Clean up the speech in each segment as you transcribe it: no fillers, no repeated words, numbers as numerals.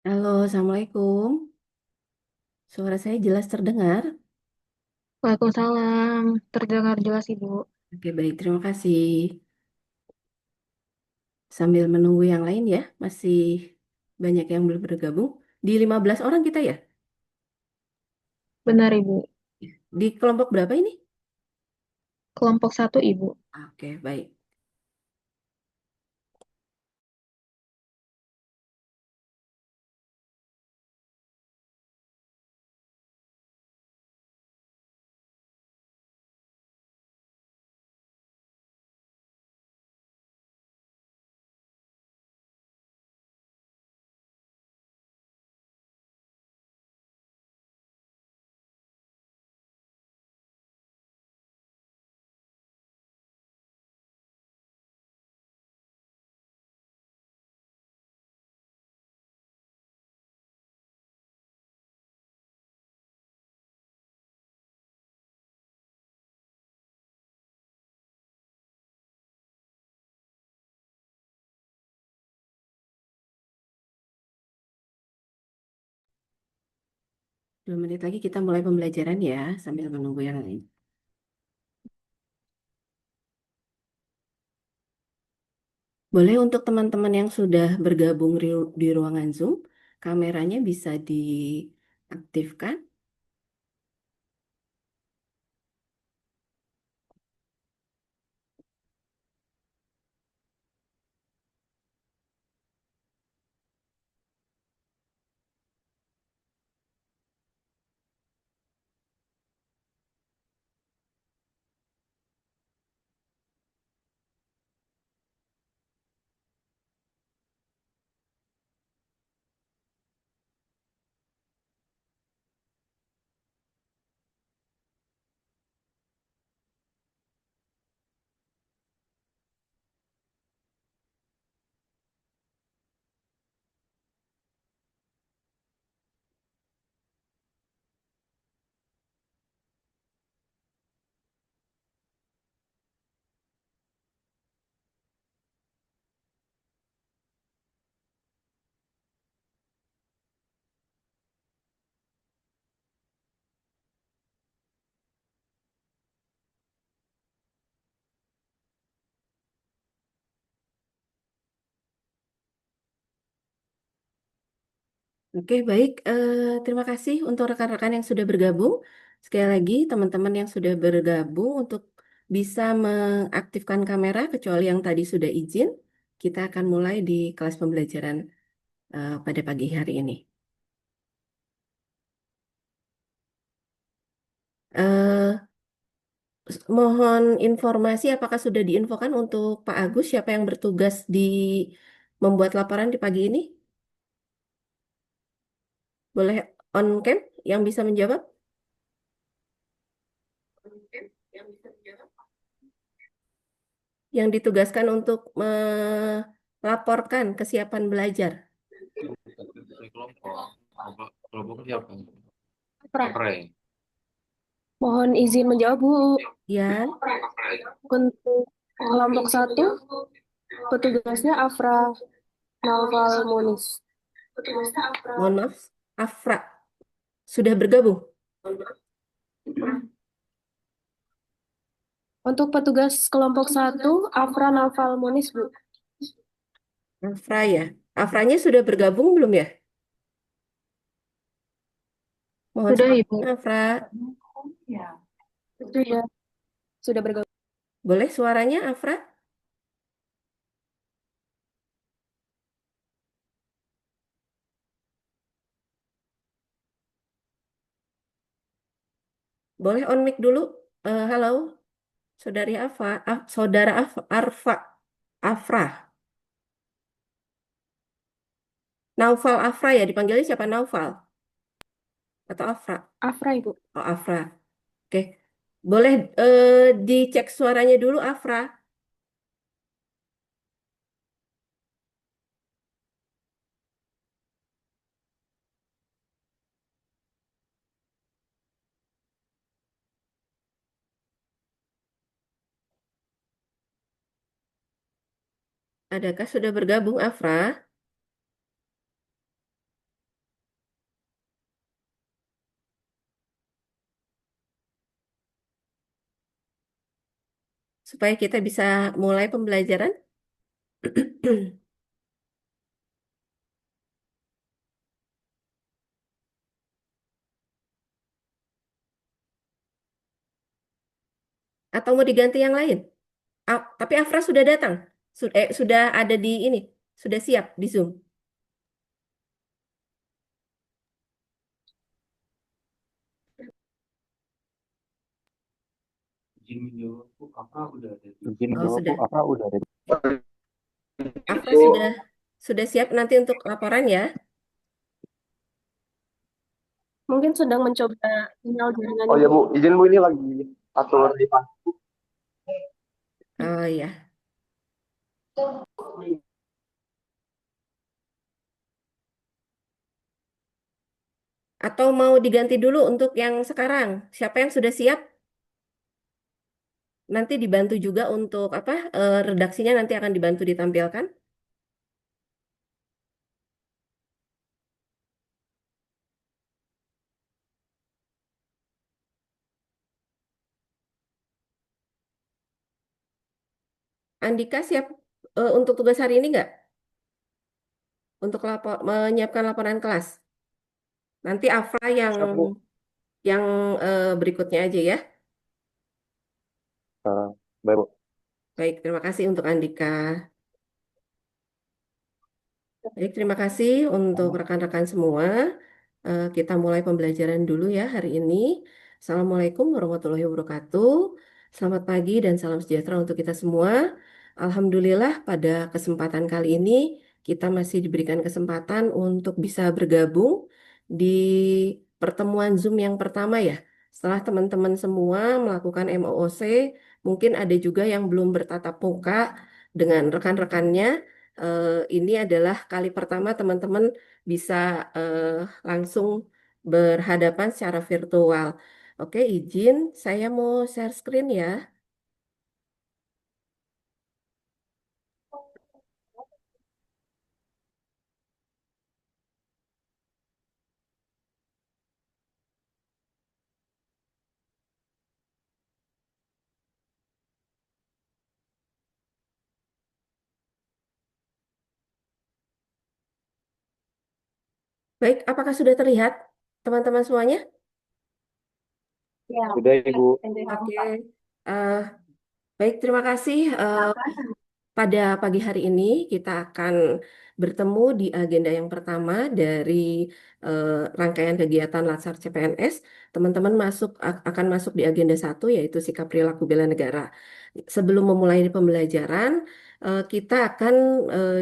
Halo, Assalamualaikum. Suara saya jelas terdengar? Waalaikumsalam. Terdengar jelas, Ibu. Oke, baik. Terima kasih. Sambil menunggu yang lain ya, masih banyak yang belum bergabung. Di 15 orang kita ya? Benar, Ibu. Di kelompok berapa ini? Kelompok satu, Ibu. Oke, baik. 2 menit lagi kita mulai pembelajaran ya, sambil menunggu yang lain. Boleh untuk teman-teman yang sudah bergabung di ruangan Zoom, kameranya bisa diaktifkan. Oke, baik. Terima kasih untuk rekan-rekan yang sudah bergabung. Sekali lagi, teman-teman yang sudah bergabung untuk bisa mengaktifkan kamera, kecuali yang tadi sudah izin, kita akan mulai di kelas pembelajaran pada pagi hari ini. Eh, Mohon informasi apakah sudah diinfokan untuk Pak Agus siapa yang bertugas di membuat laporan di pagi ini? Boleh on cam yang bisa menjawab? Yang ditugaskan untuk melaporkan kesiapan belajar. Kelompok. Kelompok siapa? Pre. Mohon izin menjawab, Bu. Ya, Untuk kelompok satu, petugasnya Afra Naufal Munis. mohon maaf, Afra sudah bergabung. Untuk petugas kelompok satu, Afra Naufal Munis, Bu. Afra ya. Afranya sudah bergabung belum ya? Mohon Sudah, sebut, Ibu. Afra. Sudah, sudah bergabung. Boleh suaranya, Afra? Boleh on mic dulu. Halo, saudari Afra. Saudara Arfa. Afra. Naufal Afra ya, dipanggilnya siapa? Naufal atau Afra? Afra, Ibu. Oh, Afra. Oke. Boleh dicek suaranya dulu, Afra. Adakah sudah bergabung, Afra? supaya kita bisa mulai pembelajaran. Atau mau diganti yang lain? Tapi Afra sudah datang. Sudah ada di ini. Sudah siap di Zoom. Izin Oh, dulu Bu, sudah. apa udah ada? Afra sudah siap nanti untuk laporan ya. Mungkin sedang mencoba sinyal Oh jaringannya, ya Bu. Bu, izin Bu ini lagi atur di Oh ya. Atau mau diganti dulu untuk yang sekarang? Siapa yang sudah siap? Nanti dibantu juga untuk apa? Redaksinya nanti akan dibantu ditampilkan. Andika siap untuk tugas hari ini nggak? Untuk menyiapkan laporan kelas. Nanti Afra siap Bu. yang berikutnya aja ya. Baik Bu. Baik, terima kasih untuk Andika. Baik, terima kasih untuk rekan-rekan semua. Kita mulai pembelajaran dulu ya hari ini. Assalamualaikum warahmatullahi wabarakatuh. Selamat pagi dan salam sejahtera untuk kita semua. Alhamdulillah pada kesempatan kali ini kita masih diberikan kesempatan untuk bisa bergabung di pertemuan Zoom yang pertama ya. Setelah teman-teman semua melakukan MOOC, mungkin ada juga yang belum bertatap muka dengan rekan-rekannya. Ini adalah kali pertama teman-teman bisa langsung berhadapan secara virtual. Oke, izin saya mau share screen ya. Baik, apakah sudah terlihat teman-teman semuanya? Ya. Sudah Ibu. Oke. Eh, baik, terima kasih. Pada pagi hari ini kita akan bertemu di agenda yang pertama dari eh, rangkaian kegiatan Latsar CPNS. Teman-teman akan masuk di agenda satu yaitu sikap perilaku bela negara. Sebelum memulai pembelajaran, kita akan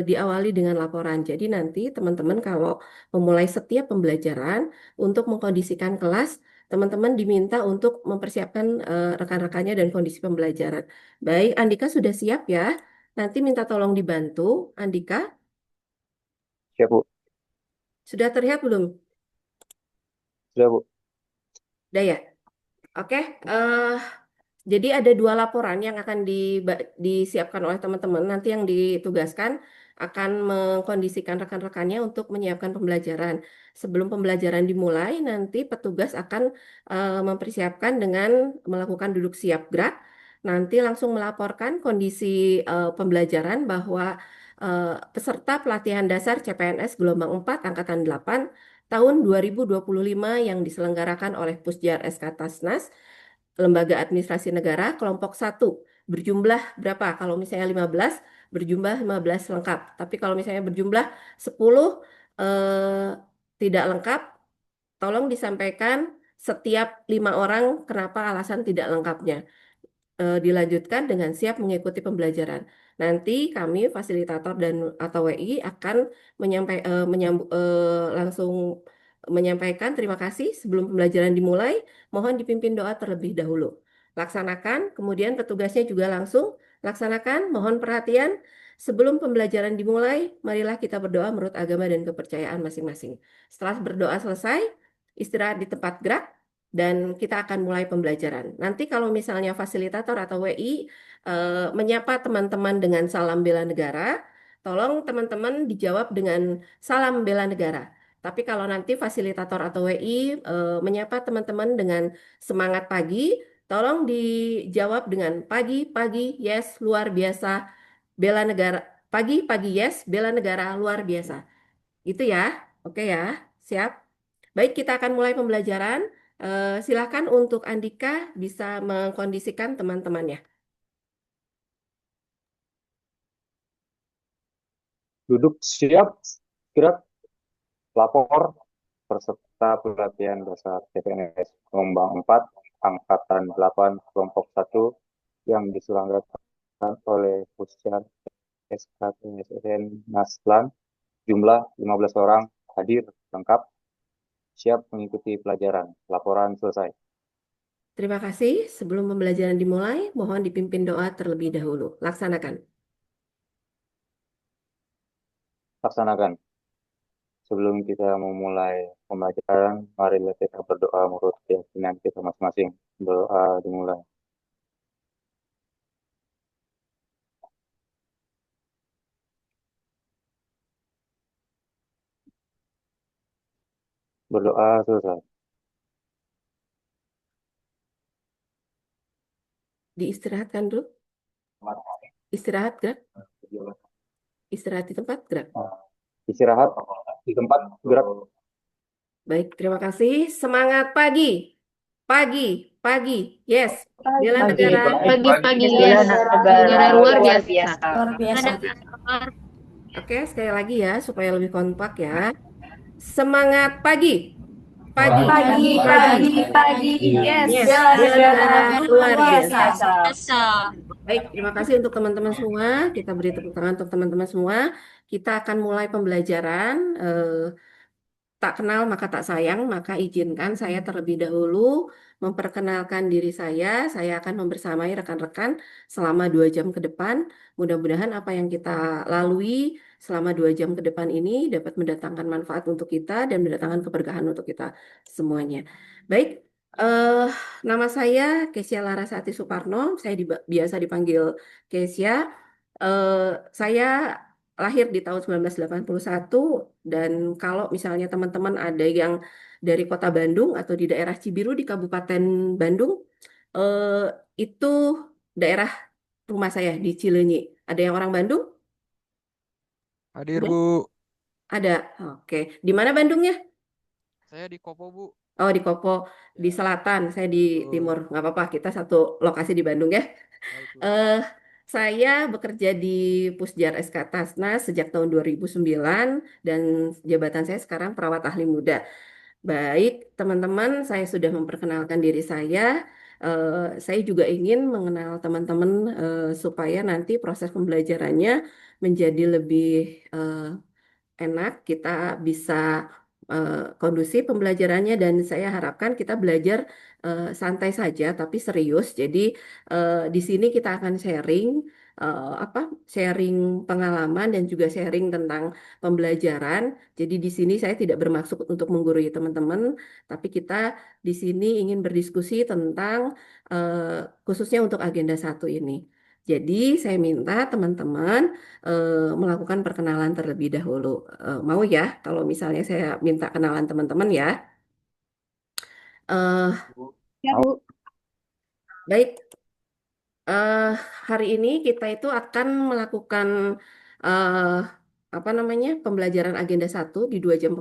diawali dengan laporan. Jadi nanti teman-teman kalau memulai setiap pembelajaran untuk mengkondisikan kelas, teman-teman diminta untuk mempersiapkan rekan-rekannya dan kondisi pembelajaran. Baik, Andika sudah siap ya? Nanti minta tolong dibantu. Andika, Siap Bu. sudah terlihat belum? Sudah Bu. Udah ya? Oke. Jadi ada dua laporan yang akan disiapkan oleh teman-teman. Nanti yang ditugaskan akan mengkondisikan rekan-rekannya untuk menyiapkan pembelajaran. Sebelum pembelajaran dimulai, nanti petugas akan mempersiapkan dengan melakukan duduk siap gerak. Nanti langsung melaporkan kondisi pembelajaran bahwa peserta pelatihan dasar CPNS gelombang 4 angkatan 8 tahun 2025 yang diselenggarakan oleh Pusjar SK Tasnas Lembaga Administrasi Negara kelompok satu berjumlah berapa? Kalau misalnya 15 berjumlah 15 lengkap. Tapi kalau misalnya berjumlah 10 eh, tidak lengkap, tolong disampaikan setiap 5 orang kenapa alasan tidak lengkapnya. Dilanjutkan dengan siap mengikuti pembelajaran. Nanti kami fasilitator dan atau WI akan langsung menyampaikan terima kasih sebelum pembelajaran dimulai. Mohon dipimpin doa terlebih dahulu. Laksanakan, kemudian petugasnya juga langsung laksanakan. Mohon perhatian sebelum pembelajaran dimulai. Marilah kita berdoa menurut agama dan kepercayaan masing-masing. Setelah berdoa selesai, istirahat di tempat gerak dan kita akan mulai pembelajaran. Nanti kalau misalnya fasilitator atau WI menyapa teman-teman dengan salam bela negara, tolong teman-teman dijawab dengan salam bela negara. Tapi kalau nanti fasilitator atau WI menyapa teman-teman dengan semangat pagi, Tolong dijawab dengan pagi, pagi, yes, luar biasa, bela negara. Pagi, pagi, yes, bela negara, luar biasa. Gitu ya. Oke ya, siap. Baik, kita akan mulai pembelajaran. Silakan untuk Andika bisa mengkondisikan teman-temannya. Duduk siap, gerak, lapor, peserta pelatihan dasar CPNS Gelombang 4, Angkatan 8, Kelompok 1 yang diselenggarakan oleh Puskesmas SKPSN Naslan, jumlah 15 orang, hadir lengkap, siap mengikuti pelajaran. Laporan selesai. Terima kasih. Sebelum pembelajaran dimulai, mohon dipimpin doa terlebih dahulu. Laksanakan. Laksanakan. Sebelum kita memulai pembelajaran, mari kita berdoa menurut keyakinan kita masing-masing. Doa dimulai. Berdoa selesai. Diistirahatkan dulu. Istirahat, gerak. Istirahat di tempat, gerak. Istirahat di tempat, gerak. Baik, terima kasih. Semangat pagi. Pagi, pagi. Yes. Bela negara. Pagi-pagi, Bela yes. Negara luar biasa. luar biasa. Oke, sekali lagi ya, supaya lebih kompak ya. Semangat pagi. Pagi. Pagi, yes. Yes. Bela Bela negara luar biasa. Biasa. Baik, terima kasih untuk teman-teman semua. Kita beri tepuk tangan untuk teman-teman semua. Kita akan mulai pembelajaran. Tak kenal maka tak sayang, maka izinkan saya terlebih dahulu memperkenalkan diri saya. Saya akan membersamai rekan-rekan selama 2 jam ke depan. Mudah-mudahan apa yang kita lalui selama 2 jam ke depan ini dapat mendatangkan manfaat untuk kita dan mendatangkan keberkahan untuk kita semuanya. Baik, eh, nama saya Kesia Larasati Suparno. Saya biasa dipanggil Kesia. Saya lahir di tahun 1981 dan kalau misalnya teman-teman ada yang dari Kota Bandung atau di daerah Cibiru di Kabupaten Bandung, eh, itu daerah rumah saya di Cileunyi. Ada yang orang Bandung? Hadir, Ada? Bu. Ada. Oke. Di mana Bandungnya? Saya di Kopo, Bu. Oh, di Kopo, di Ya, selatan. Saya di timur. betul. Nggak apa-apa, kita satu lokasi di Bandung ya. Baik, Bu. Eh, saya bekerja di Pusjar SK Tasnas sejak tahun 2009 dan jabatan saya sekarang perawat ahli muda. Baik, teman-teman, saya sudah memperkenalkan diri saya. Saya juga ingin mengenal teman-teman supaya nanti proses pembelajarannya menjadi lebih eh, enak, kita bisa kondusif pembelajarannya dan saya harapkan kita belajar santai saja tapi serius. Jadi di sini kita akan sharing apa? Sharing pengalaman dan juga sharing tentang pembelajaran. Jadi di sini saya tidak bermaksud untuk menggurui teman-teman, tapi kita di sini ingin berdiskusi tentang khususnya untuk agenda 1 ini. Jadi saya minta teman-teman melakukan perkenalan terlebih dahulu. Mau ya, kalau misalnya saya minta kenalan teman-teman ya. Eh, Ya, Bu. baik, eh, hari ini kita itu akan melakukan eh, apa namanya pembelajaran agenda 1 di 2 jam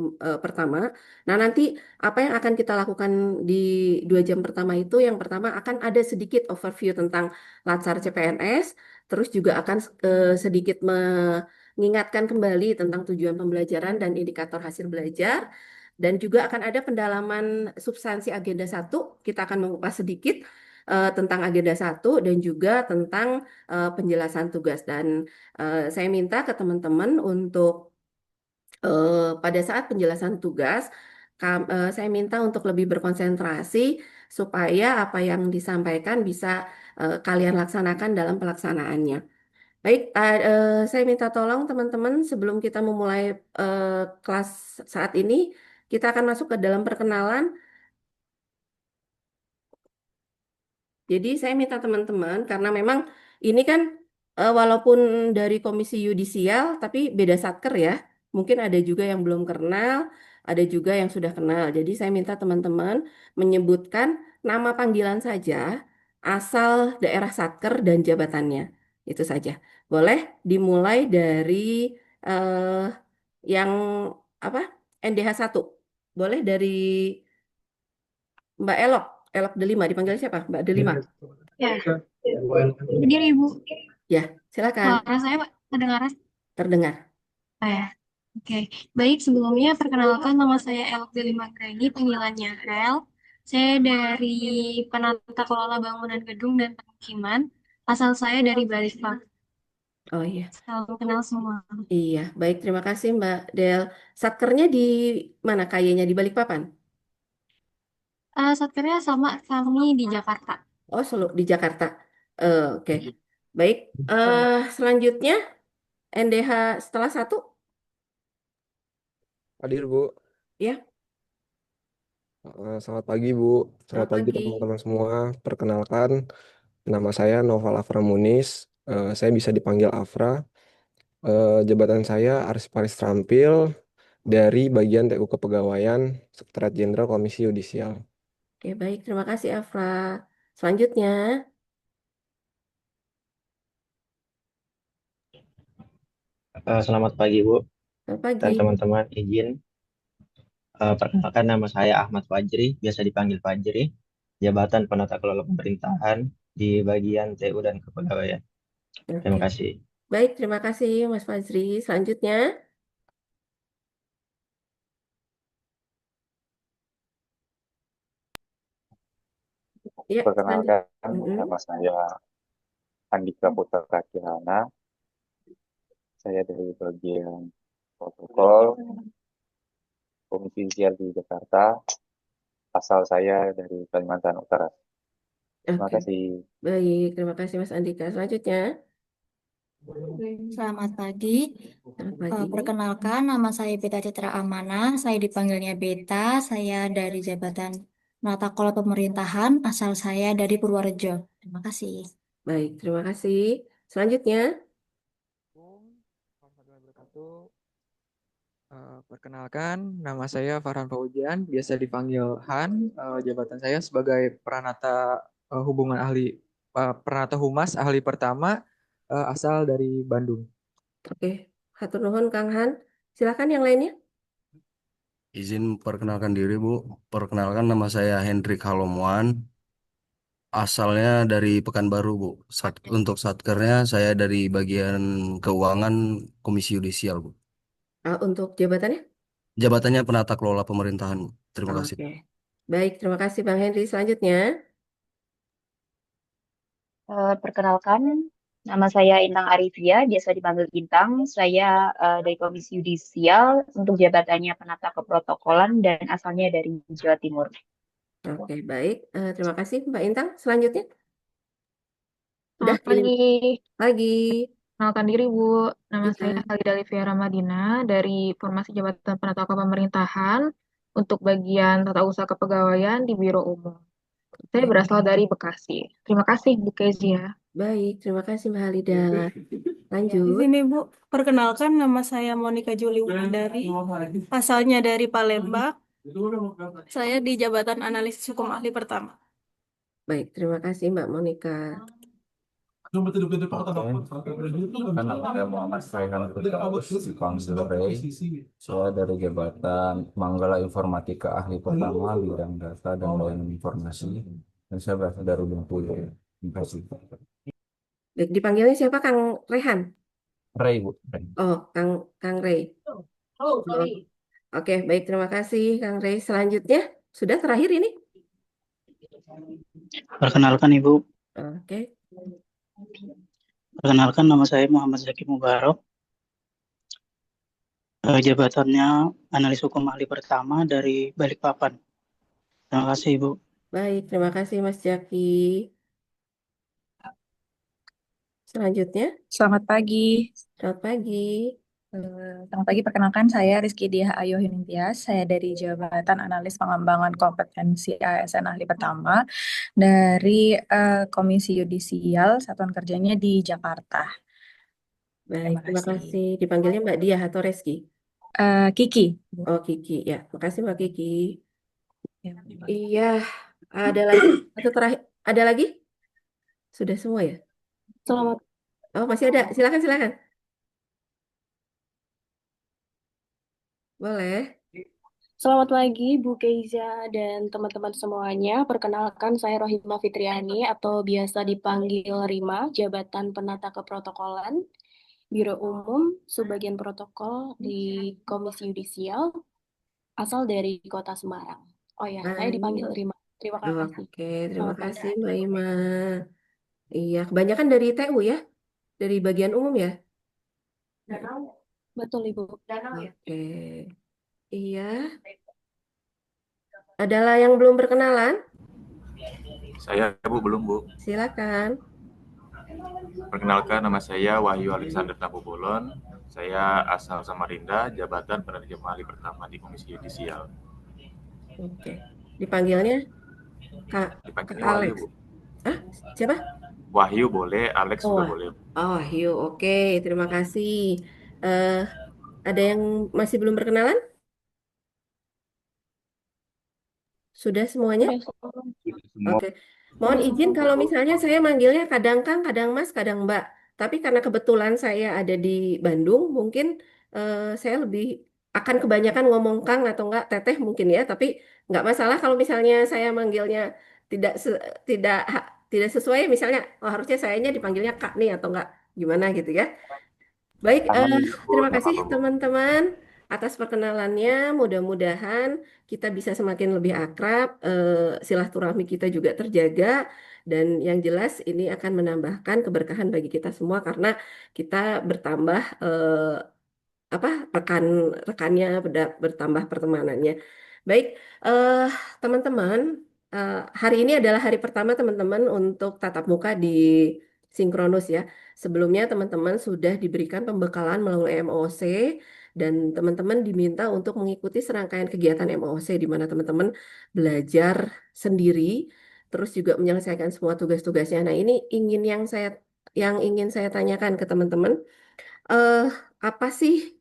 pertama. Nah, nanti apa yang akan kita lakukan di 2 jam pertama itu, yang pertama akan ada sedikit overview tentang Latsar CPNS, terus juga akan sedikit mengingatkan kembali tentang tujuan pembelajaran dan indikator hasil belajar. Dan juga akan ada pendalaman substansi agenda 1. Kita akan mengupas sedikit tentang agenda 1 dan juga tentang penjelasan tugas. Dan saya minta ke teman-teman untuk pada saat penjelasan tugas, saya minta untuk lebih berkonsentrasi supaya apa yang disampaikan bisa kalian laksanakan dalam pelaksanaannya. Baik, saya minta tolong teman-teman sebelum kita memulai eh, kelas saat ini, kita akan masuk ke dalam perkenalan. Jadi saya minta teman-teman karena memang ini kan walaupun dari Komisi Yudisial tapi beda satker ya. Mungkin ada juga yang belum kenal, ada juga yang sudah kenal. Jadi saya minta teman-teman menyebutkan nama panggilan saja asal daerah satker dan jabatannya. Itu saja. Boleh dimulai dari eh, yang apa? NDH 1. Boleh dari Mbak Elok. Elok Delima. Dipanggil siapa? Mbak Delima. Ya, berdiri Ibu. Ya, silakan. Suara saya Pak, kedengaran? Terdengar. Oh ya, oke. Baik, sebelumnya perkenalkan nama saya Elok Delima Greni, panggilannya Rel. Saya dari Penata Kelola Bangunan Gedung dan Pemukiman. Asal saya dari Balikpapan. Oh iya. Salam kenal semua. Iya, baik. Terima kasih Mbak Del. Satkernya di mana kayaknya? Di Balikpapan? Satkernya sama kami di Jakarta. Oh, Solo, di Jakarta. Oke. Baik. Selanjutnya NDH setelah 1. Hadir, Bu. Ya, Selamat pagi, Bu. Selamat selamat pagi pagi. teman-teman semua. Perkenalkan, nama saya Noval Afra Munis. Saya bisa dipanggil Afra. Jabatan saya Arsiparis Terampil dari bagian TU Kepegawaian, Sekretariat Jenderal Komisi Yudisial. Oke, baik. Terima kasih, Afra. Selanjutnya, Selamat pagi Bu selamat dan pagi. teman-teman. Izin perkenalkan, nama saya Ahmad Fajri, biasa dipanggil Fajri, jabatan penata kelola pemerintahan di bagian TU dan kepegawaian. Terima Oke, kasih. baik. Terima kasih, Mas Fazri. Selanjutnya, ya, selanjutnya. Perkenalkan, nama saya Andika Putra Kirana. Saya dari bagian protokol Komisi Judisial di Jakarta. Asal saya dari Kalimantan Utara. Terima Oke, kasih. baik. Terima kasih, Mas Andika. Selanjutnya, Selamat pagi. selamat pagi. Perkenalkan, nama saya Beta Citra Amanah. Saya dipanggilnya Beta. Saya dari jabatan Penata Kelola Pemerintahan. Asal saya dari Purworejo. Terima kasih. Baik, terima kasih. Selanjutnya, Assalamualaikum warahmatullahi wabarakatuh. Perkenalkan, nama saya Farhan Fauzian, biasa dipanggil Han. Jabatan saya sebagai Peranata Humas ahli pertama, asal dari Bandung. oke. Hatur nuhun, Kang Han. Silakan yang lainnya. Izin perkenalkan diri, Bu. Perkenalkan nama saya Hendrik Halomuan. Asalnya dari Pekanbaru, Bu. Untuk satkernya saya dari bagian keuangan Komisi Yudisial, Bu. Untuk jabatannya? Jabatannya penata kelola pemerintahan. Terima kasih. Oke. Baik, terima kasih Bang Henry. Selanjutnya, Perkenalkan, nama saya Intang Arifia, biasa dipanggil Intang. Saya dari Komisi Yudisial untuk jabatannya penata keprotokolan dan asalnya dari Jawa Timur. oke, baik. Terima kasih Mbak Intang. Selanjutnya, udah Selamat pagi. pagi. Kenalkan diri Bu, nama saya Iya, Khalida Livia Ramadina dari Formasi Jabatan Penata Kelola Pemerintahan untuk bagian Tata Usaha Kepegawaian di Biro Umum. Saya oke. berasal dari Bekasi. Terima kasih Bu Kezia. Baik, terima kasih Mbak Halida. Di Lanjut. sini Bu, perkenalkan nama saya Monica Juli Wulandari, asalnya dari Palembang. Saya di jabatan analisis hukum ahli pertama. Baik, terima kasih Mbak Monica. Kan nama saya Muhammad Raihan Firdaus, dipanggil Ray. Saya dari jabatan Manggala Informatika Ahli Pertama, bidang data dan layanan informasi. Dan saya berasal dari Bengkulu. Terima kasih. Baik, dipanggilnya siapa Kang Rehan? Ray, Bu. Ray. Oh, Kang Rey. Oh, oke, baik, terima kasih Kang Rey. Selanjutnya, sudah terakhir ini? Perkenalkan Ibu, Oke, perkenalkan nama saya Muhammad Zaki Mubarok. Jabatannya analis hukum ahli pertama dari Balikpapan. Terima kasih Ibu. baik, terima kasih Mas Jaki. Selanjutnya, Selamat pagi. selamat pagi. Selamat pagi, perkenalkan saya Rizky Diah Ayu Hintias. Saya dari Jabatan Analis Pengembangan Kompetensi ASN Ahli Pertama dari Komisi Yudisial, Satuan Kerjanya di Jakarta. Baik, terima kasih. kasih. Dipanggilnya Mbak Diah atau Reski? Kiki. Oh, Kiki. Ya, makasih Mbak Kiki. Ya. Iya, ada lagi? Atau terakhir? Ada lagi? Sudah semua ya? Selamat Oh, masih ada. Silakan, silakan. Boleh. Selamat pagi Bu Keiza dan teman-teman semuanya. Perkenalkan saya Rohima Fitriani atau biasa dipanggil Rima, jabatan penata keprotokolan Biro Umum Subbagian Protokol di Komisi Yudisial, asal dari Kota Semarang. Oh ya, saya dipanggil Baik. Rima. Terima kasih. Oke, terima Selamat kasih pagi. Mbak Ima. Iya, kebanyakan dari TU ya? Dari bagian umum ya? Betul Ibu. Oke. Iya. Adalah yang belum berkenalan? Saya Bu, belum Bu. Silakan. Perkenalkan, nama saya Wahyu Alexander Tabobolon. Saya asal Samarinda, jabatan penerjemah ahli pertama di Komisi Yudisial. Oke. Dipanggilnya Kak Dipanggilnya Alex. Wahyu Bu. Ah, siapa? Wahyu boleh, Alex Oh, juga boleh. oh, Wahyu. Oke, terima kasih. Eh, ada yang masih belum berkenalan? Sudah semuanya? Sudah semua. Semua Oke. Mohon Sudah izin semua. kalau misalnya saya manggilnya kadang Kang, kadang Mas, kadang Mbak. Tapi karena kebetulan saya ada di Bandung, mungkin saya lebih akan kebanyakan ngomong Kang atau enggak Teteh mungkin ya. Tapi nggak masalah kalau misalnya saya manggilnya tidak tidak tidak sesuai. Misalnya, oh harusnya sayanya dipanggilnya Kak nih atau enggak gimana gitu ya. Baik, aman ya Bu, terima nggak kasih apa-apa Bu. teman-teman atas perkenalannya. Mudah-mudahan kita bisa semakin lebih akrab, silaturahmi kita juga terjaga, dan yang jelas ini akan menambahkan keberkahan bagi kita semua karena kita bertambah apa rekan-rekannya, bertambah pertemanannya. Baik, eh, teman-teman, hari ini adalah hari pertama teman-teman untuk tatap muka di Sinkronus ya. Sebelumnya teman-teman sudah diberikan pembekalan melalui MOC dan teman-teman diminta untuk mengikuti serangkaian kegiatan MOC di mana teman-teman belajar sendiri, terus juga menyelesaikan semua tugas-tugasnya. Nah, ini yang ingin saya tanyakan ke teman-teman, eh apa sih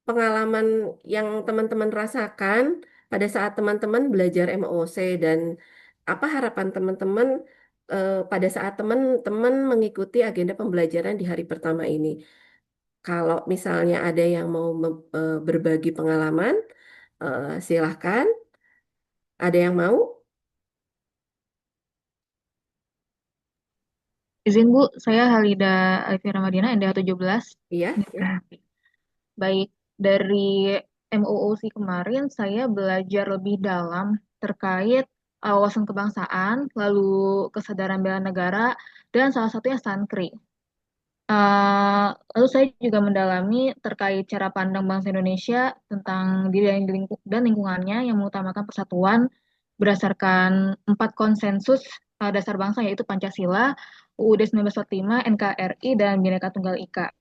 pengalaman yang teman-teman rasakan pada saat teman-teman belajar MOC dan apa harapan teman-teman pada saat teman-teman mengikuti agenda pembelajaran di hari pertama ini? Kalau misalnya ada yang mau berbagi pengalaman, silahkan. Ada yang mau? Izin Bu, saya Halida Alfira Madina, NDH 17. Iya. Baik, dari MOOC kemarin saya belajar lebih dalam terkait wawasan kebangsaan, lalu kesadaran bela negara, dan salah satunya Sankri. Lalu saya juga mendalami terkait cara pandang bangsa Indonesia tentang diri dan lingkungannya yang mengutamakan persatuan berdasarkan 4 konsensus dasar bangsa yaitu Pancasila, UUD 1945, NKRI, dan Bhinneka Tunggal Ika.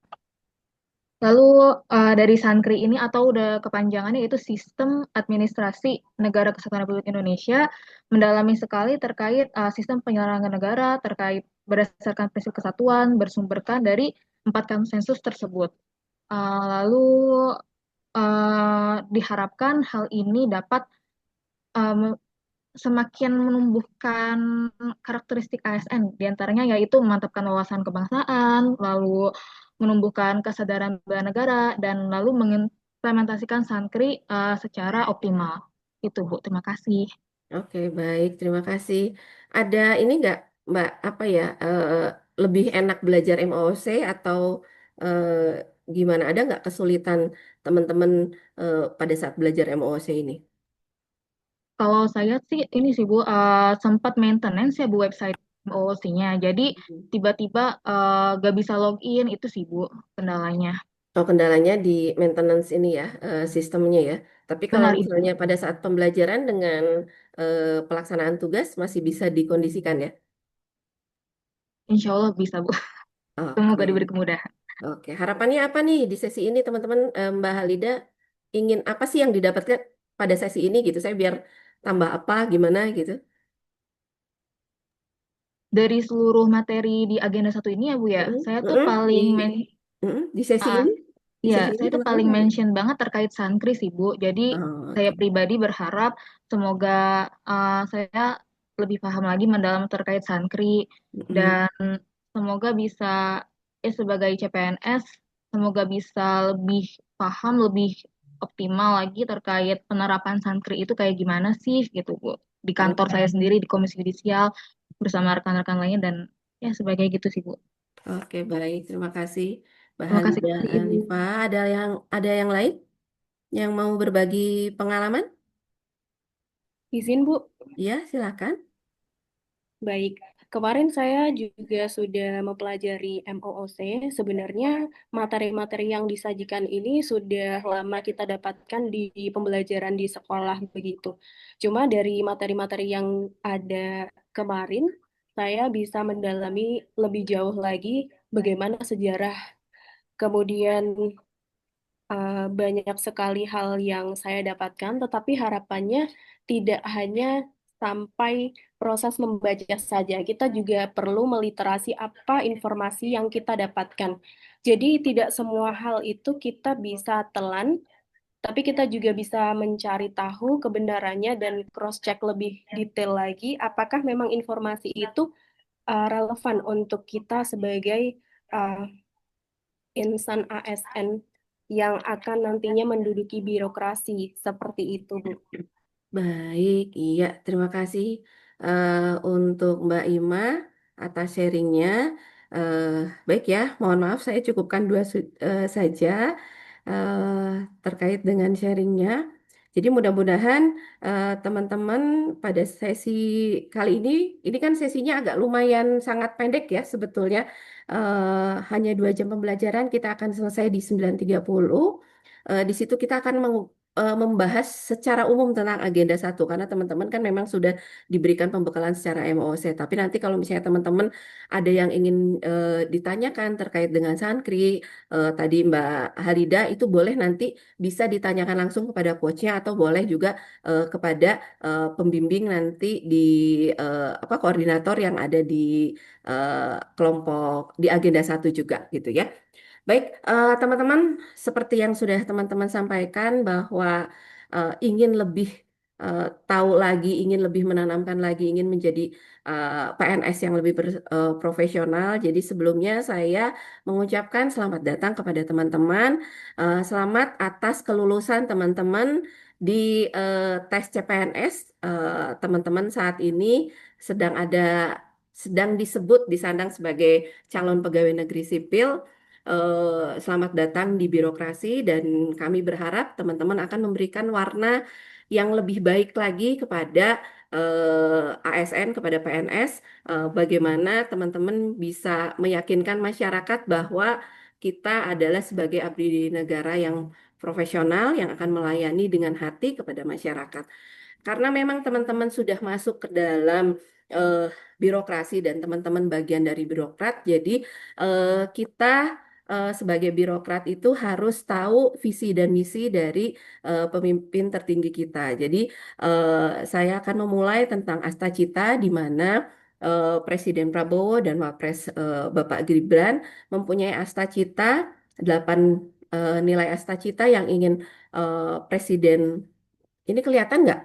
Lalu dari Sankri ini atau udah kepanjangannya itu Sistem Administrasi Negara Kesatuan Republik Indonesia mendalami sekali terkait sistem penyelenggaraan negara terkait berdasarkan prinsip kesatuan bersumberkan dari 4 konsensus tersebut. Lalu diharapkan hal ini dapat semakin menumbuhkan karakteristik ASN, diantaranya yaitu memantapkan wawasan kebangsaan, lalu menumbuhkan kesadaran bela negara, dan lalu mengimplementasikan Sankri secara optimal. Itu Bu, terima kasih. Oke, baik, terima kasih. Ada ini nggak, Mbak, apa ya, lebih enak belajar MOC atau eh, gimana? Ada nggak kesulitan teman-teman pada saat belajar MOC ini? Kalau saya sih ini sih Bu, sempat maintenance ya Bu website OOC-nya. Jadi tiba-tiba gak bisa login, itu sih Bu kendalanya. Oh, kendalanya di maintenance ini ya, sistemnya ya. Tapi kalau Benar Ibu. misalnya pada saat pembelajaran dengan pelaksanaan tugas masih bisa dikondisikan ya? Insya Allah bisa Bu. Semoga Oke. diberi kemudahan. Oke, harapannya apa nih di sesi ini teman-teman, Mbak Halida ingin apa sih yang didapatkan pada sesi ini gitu? Saya biar tambah apa gimana gitu. Dari seluruh materi di agenda 1 ini ya Bu ya, saya tuh Mm-mm. paling Di sesi ah, ini, di ya sesi ini saya tuh teman-teman paling ada. mention banget terkait Sankri sih Bu. Jadi Oh, saya oke. pribadi berharap semoga saya lebih paham lagi mendalam terkait Sankri dan semoga bisa sebagai CPNS semoga bisa lebih paham, lebih optimal lagi terkait penerapan Sankri itu kayak gimana sih gitu Bu. Di kantor saya sendiri di Komisi Yudisial bersama rekan-rekan lainnya dan ya sebagai gitu sih Bu. Oke, baik. Terima kasih, Mbak Terima kasih Halida Ibu. Alifa. Ada yang lain yang mau berbagi pengalaman? Izin Bu. Iya, silakan. Baik, kemarin saya juga sudah mempelajari MOOC. Sebenarnya materi-materi yang disajikan ini sudah lama kita dapatkan di pembelajaran di sekolah begitu. Cuma dari materi-materi yang ada kemarin, saya bisa mendalami lebih jauh lagi bagaimana sejarah. Kemudian banyak sekali hal yang saya dapatkan, tetapi harapannya tidak hanya sampai proses membaca saja. Kita juga perlu meliterasi apa informasi yang kita dapatkan. Jadi tidak semua hal itu kita bisa telan, tapi kita juga bisa mencari tahu kebenarannya dan cross-check lebih detail lagi apakah memang informasi itu relevan untuk kita sebagai uh, insan ASN yang akan nantinya menduduki birokrasi seperti itu, Bu. Baik, iya, terima kasih untuk Mbak Ima atas sharingnya. Eh, Baik ya, mohon maaf saya cukupkan dua saja terkait dengan sharingnya. Jadi mudah-mudahan teman-teman pada sesi kali ini kan sesinya agak lumayan sangat pendek ya sebetulnya. Hanya 2 jam pembelajaran, kita akan selesai di 9.30. Di situ kita akan membahas secara umum tentang agenda 1 karena teman-teman kan memang sudah diberikan pembekalan secara MOC. Tapi nanti kalau misalnya teman-teman ada yang ingin ditanyakan terkait dengan Sankri, tadi Mbak Halida itu boleh nanti bisa ditanyakan langsung kepada coachnya atau boleh juga kepada pembimbing nanti di apa koordinator yang ada di kelompok di agenda 1 juga gitu ya. Baik, teman-teman, seperti yang sudah teman-teman sampaikan bahwa ingin lebih tahu lagi, ingin lebih menanamkan lagi, ingin menjadi PNS yang lebih profesional. Jadi sebelumnya saya mengucapkan selamat datang kepada teman-teman. Selamat atas kelulusan teman-teman di tes CPNS. Teman-teman saat ini sedang disebut disandang sebagai calon pegawai negeri sipil. Selamat datang di birokrasi dan kami berharap teman-teman akan memberikan warna yang lebih baik lagi kepada ASN, kepada PNS, bagaimana teman-teman bisa meyakinkan masyarakat bahwa kita adalah sebagai abdi negara yang profesional yang akan melayani dengan hati kepada masyarakat. Karena memang teman-teman sudah masuk ke dalam birokrasi dan teman-teman bagian dari birokrat, jadi kita sebagai birokrat itu harus tahu visi dan misi dari pemimpin tertinggi kita. Jadi saya akan memulai tentang Astacita di mana Presiden Prabowo dan Wapres Bapak Gibran mempunyai Astacita 8 nilai Astacita yang ingin Presiden ini kelihatan nggak?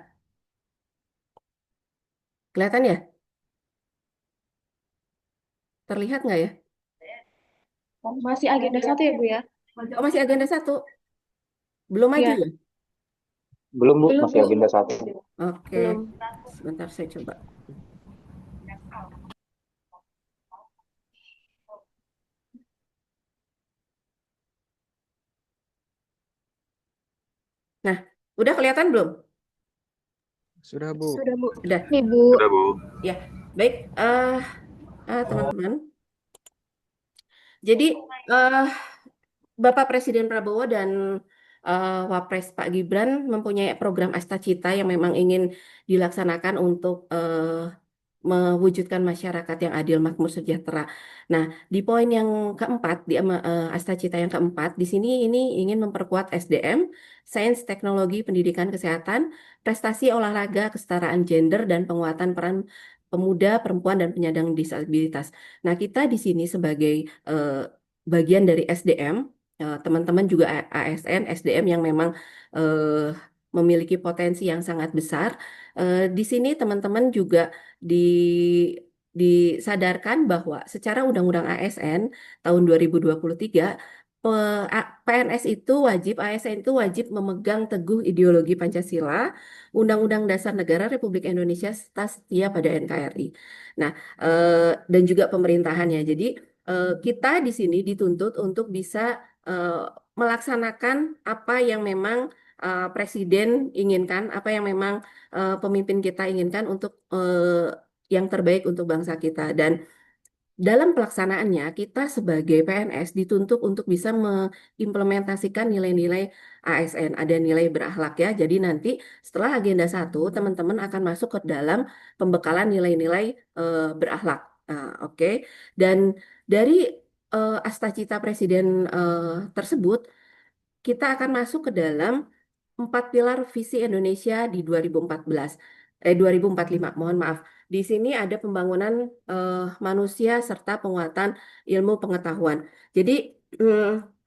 Kelihatan ya? Terlihat nggak ya? Masih agenda 1 ya, Bu ya? Oh, masih agenda 1? Belum maju Ya. ya? Belum, Bu, Belum, masih Bu. agenda 1. Oke, Belum. sebentar saya coba. Nah, udah kelihatan belum? Sudah, Bu. Sudah, Bu. Udah. Ibu. Sudah, Bu. Ya, baik, teman-teman. Jadi, Bapak Presiden Prabowo dan Wapres Pak Gibran mempunyai program Astacita yang memang ingin dilaksanakan untuk mewujudkan masyarakat yang adil, makmur, sejahtera. Nah, di poin yang keempat, di Astacita yang keempat, di sini ini ingin memperkuat SDM, sains, teknologi, pendidikan, kesehatan, prestasi olahraga, kesetaraan gender, dan penguatan peran pemuda, perempuan, dan penyandang disabilitas. Nah, kita di sini sebagai bagian dari SDM, teman-teman juga ASN, SDM yang memang memiliki potensi yang sangat besar. Di sini teman-teman juga di disadarkan bahwa secara Undang-Undang ASN tahun 2023 PNS itu wajib, ASN itu wajib memegang teguh ideologi Pancasila, Undang-Undang Dasar Negara Republik Indonesia serta setia pada NKRI. Nah, dan juga pemerintahannya. Jadi kita di sini dituntut untuk bisa melaksanakan apa yang memang Presiden inginkan, apa yang memang pemimpin kita inginkan untuk yang terbaik untuk bangsa kita. Dan dalam pelaksanaannya, kita sebagai PNS dituntut untuk bisa mengimplementasikan nilai-nilai ASN, ada nilai berakhlak ya. Jadi nanti setelah agenda 1, teman-teman akan masuk ke dalam pembekalan nilai-nilai berakhlak. Oke. Dan dari Astacita Presiden tersebut, kita akan masuk ke dalam 4 pilar visi Indonesia di 2045, mohon maaf. Di sini ada pembangunan manusia serta penguatan ilmu pengetahuan. Jadi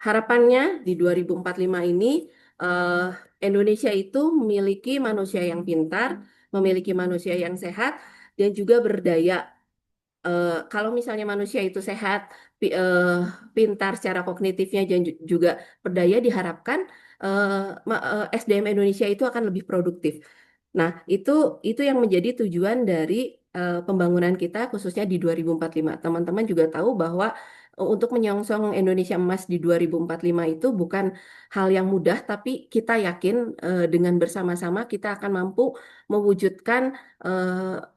harapannya di 2045 ini eh, Indonesia itu memiliki manusia yang pintar, memiliki manusia yang sehat, dan juga berdaya. Kalau misalnya manusia itu sehat, pintar secara kognitifnya dan juga berdaya, diharapkan SDM Indonesia itu akan lebih produktif. Nah, itu yang menjadi tujuan dari pembangunan kita khususnya di 2045. Teman-teman juga tahu bahwa untuk menyongsong Indonesia Emas di 2045 itu bukan hal yang mudah, tapi kita yakin dengan bersama-sama kita akan mampu mewujudkan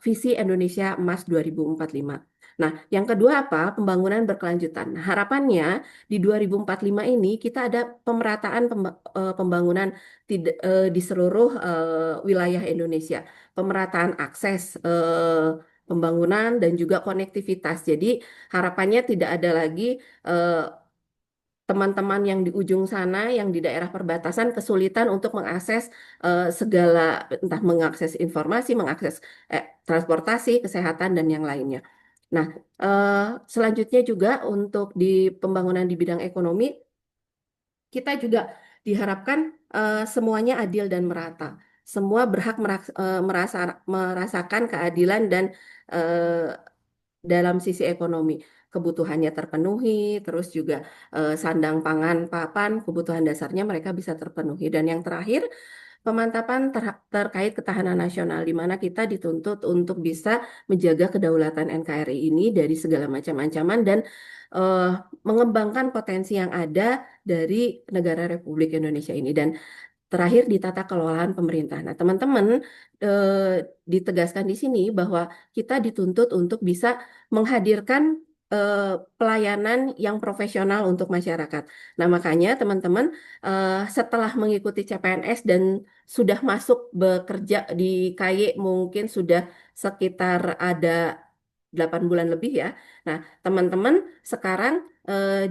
visi Indonesia Emas 2045. Nah, yang kedua apa? Pembangunan berkelanjutan. Nah, harapannya di 2045 ini kita ada pemerataan pembangunan di seluruh wilayah Indonesia. Pemerataan akses pembangunan dan juga konektivitas. Jadi harapannya tidak ada lagi eh, teman-teman yang di ujung sana, yang di daerah perbatasan kesulitan untuk mengakses segala, entah mengakses informasi, mengakses transportasi, kesehatan, dan yang lainnya. Nah, selanjutnya juga untuk di pembangunan di bidang ekonomi, kita juga diharapkan semuanya adil dan merata. Semua berhak merasakan keadilan dan eh, dalam sisi ekonomi. Kebutuhannya terpenuhi, terus juga sandang pangan papan, kebutuhan dasarnya mereka bisa terpenuhi. Dan yang terakhir, pemantapan terkait ketahanan nasional, di mana kita dituntut untuk bisa menjaga kedaulatan NKRI ini dari segala macam ancaman dan eh, mengembangkan potensi yang ada dari negara Republik Indonesia ini. Dan terakhir di tata kelolaan pemerintah. Nah, teman-teman ditegaskan di sini bahwa kita dituntut untuk bisa menghadirkan pelayanan yang profesional untuk masyarakat. Nah, makanya teman-teman setelah mengikuti CPNS dan sudah masuk bekerja di KY mungkin sudah sekitar ada 8 bulan lebih ya. Nah, teman-teman sekarang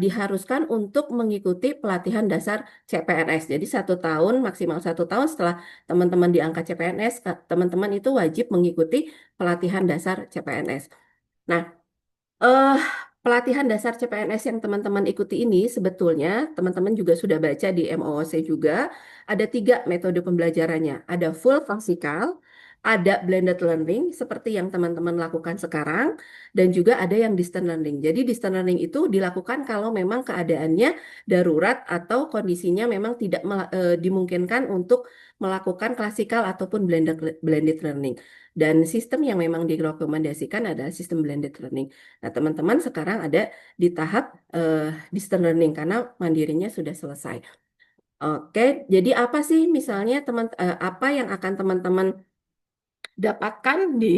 diharuskan untuk mengikuti pelatihan dasar CPNS. Jadi 1 tahun, maksimal 1 tahun setelah teman-teman diangkat CPNS, teman-teman itu wajib mengikuti pelatihan dasar CPNS. Nah, eh pelatihan dasar CPNS yang teman-teman ikuti ini sebetulnya teman-teman juga sudah baca di MOOC juga ada 3 metode pembelajarannya. Ada full klasikal, ada blended learning seperti yang teman-teman lakukan sekarang, dan juga ada yang distance learning. Jadi distance learning itu dilakukan kalau memang keadaannya darurat atau kondisinya memang tidak dimungkinkan untuk melakukan klasikal ataupun blended learning. Dan sistem yang memang direkomendasikan adalah sistem blended learning. Nah, teman-teman sekarang ada di tahap distance learning karena mandirinya sudah selesai. Oke, jadi apa sih misalnya apa yang akan teman-teman dapatkan di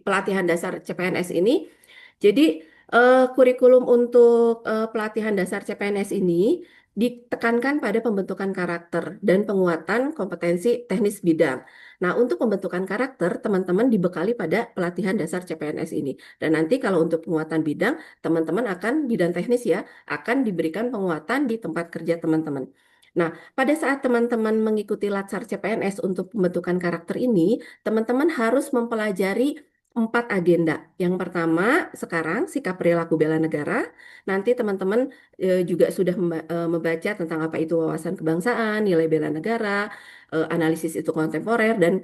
pelatihan dasar CPNS ini? Jadi kurikulum untuk pelatihan dasar CPNS ini ditekankan pada pembentukan karakter dan penguatan kompetensi teknis bidang. Nah, untuk pembentukan karakter, teman-teman dibekali pada pelatihan dasar CPNS ini. Dan nanti kalau untuk penguatan bidang, teman-teman akan bidang teknis ya, akan diberikan penguatan di tempat kerja teman-teman. Nah, pada saat teman-teman mengikuti Latsar CPNS untuk pembentukan karakter ini, teman-teman harus mempelajari 4 agenda. Yang pertama sekarang sikap perilaku bela negara. Nanti teman-teman juga sudah membaca tentang apa itu wawasan kebangsaan, nilai bela negara, analisis itu kontemporer dan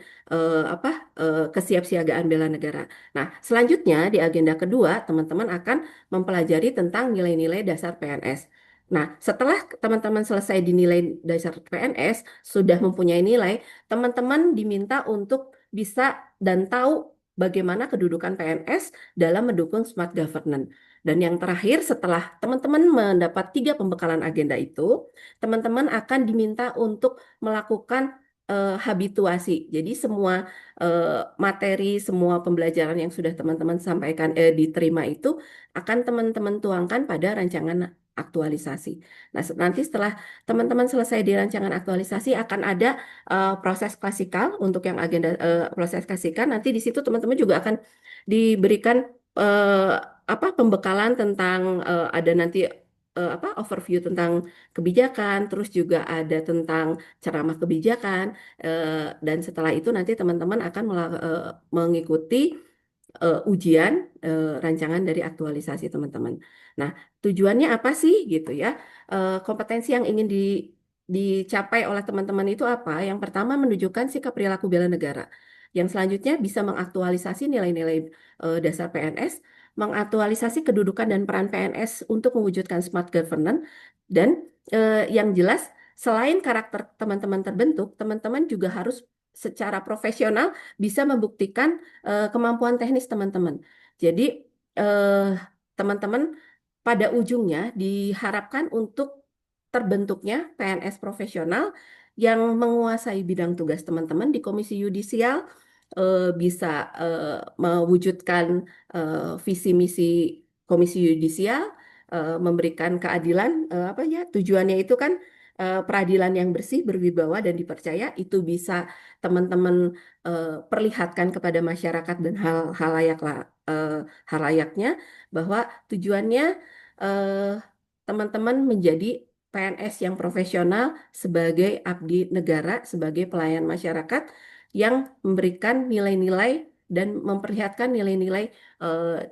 kesiapsiagaan bela negara. Nah, selanjutnya di agenda kedua teman-teman akan mempelajari tentang nilai-nilai dasar PNS. Nah, setelah teman-teman selesai di nilai dasar PNS, sudah mempunyai nilai, teman-teman diminta untuk bisa dan tahu bagaimana kedudukan PNS dalam mendukung smart governance. Dan yang terakhir, setelah teman-teman mendapat 3 pembekalan agenda itu, teman-teman akan diminta untuk melakukan habituasi. Jadi semua materi, semua pembelajaran yang sudah teman-teman sampaikan, diterima itu akan teman-teman tuangkan pada rancangan aktualisasi. Nah, nanti setelah teman-teman selesai di rancangan aktualisasi akan ada proses klasikal untuk yang agenda proses klasikal. Nanti di situ teman-teman juga akan diberikan pembekalan tentang ada nanti overview tentang kebijakan, terus juga ada tentang ceramah kebijakan, dan setelah itu nanti teman-teman akan mengikuti ujian rancangan dari aktualisasi teman-teman. Nah, tujuannya apa sih gitu ya? Kompetensi yang ingin dicapai oleh teman-teman itu apa? Yang pertama menunjukkan sikap perilaku bela negara. Yang selanjutnya bisa mengaktualisasi nilai-nilai dasar PNS, mengaktualisasi kedudukan dan peran PNS untuk mewujudkan smart governance, dan yang jelas selain karakter teman-teman terbentuk, teman-teman juga harus secara profesional bisa membuktikan kemampuan teknis teman-teman. Jadi teman-teman pada ujungnya diharapkan untuk terbentuknya PNS profesional yang menguasai bidang tugas teman-teman di Komisi Yudisial, bisa mewujudkan visi misi Komisi Yudisial, memberikan keadilan, tujuannya itu kan peradilan yang bersih, berwibawa dan dipercaya. Itu bisa teman-teman perlihatkan kepada masyarakat dan halayaknya bahwa tujuannya eh, teman-teman menjadi PNS yang profesional sebagai abdi negara, sebagai pelayan masyarakat yang memberikan nilai-nilai dan memperlihatkan nilai-nilai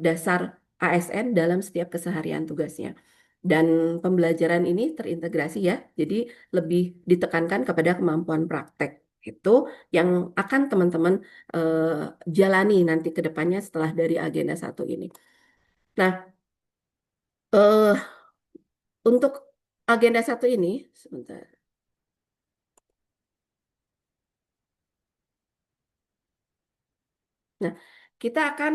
dasar ASN dalam setiap keseharian tugasnya. Dan pembelajaran ini terintegrasi ya, jadi lebih ditekankan kepada kemampuan praktek. Itu yang akan teman-teman jalani nanti ke depannya setelah dari agenda 1 ini. Nah, eh, untuk agenda 1 ini, sebentar. Nah, kita akan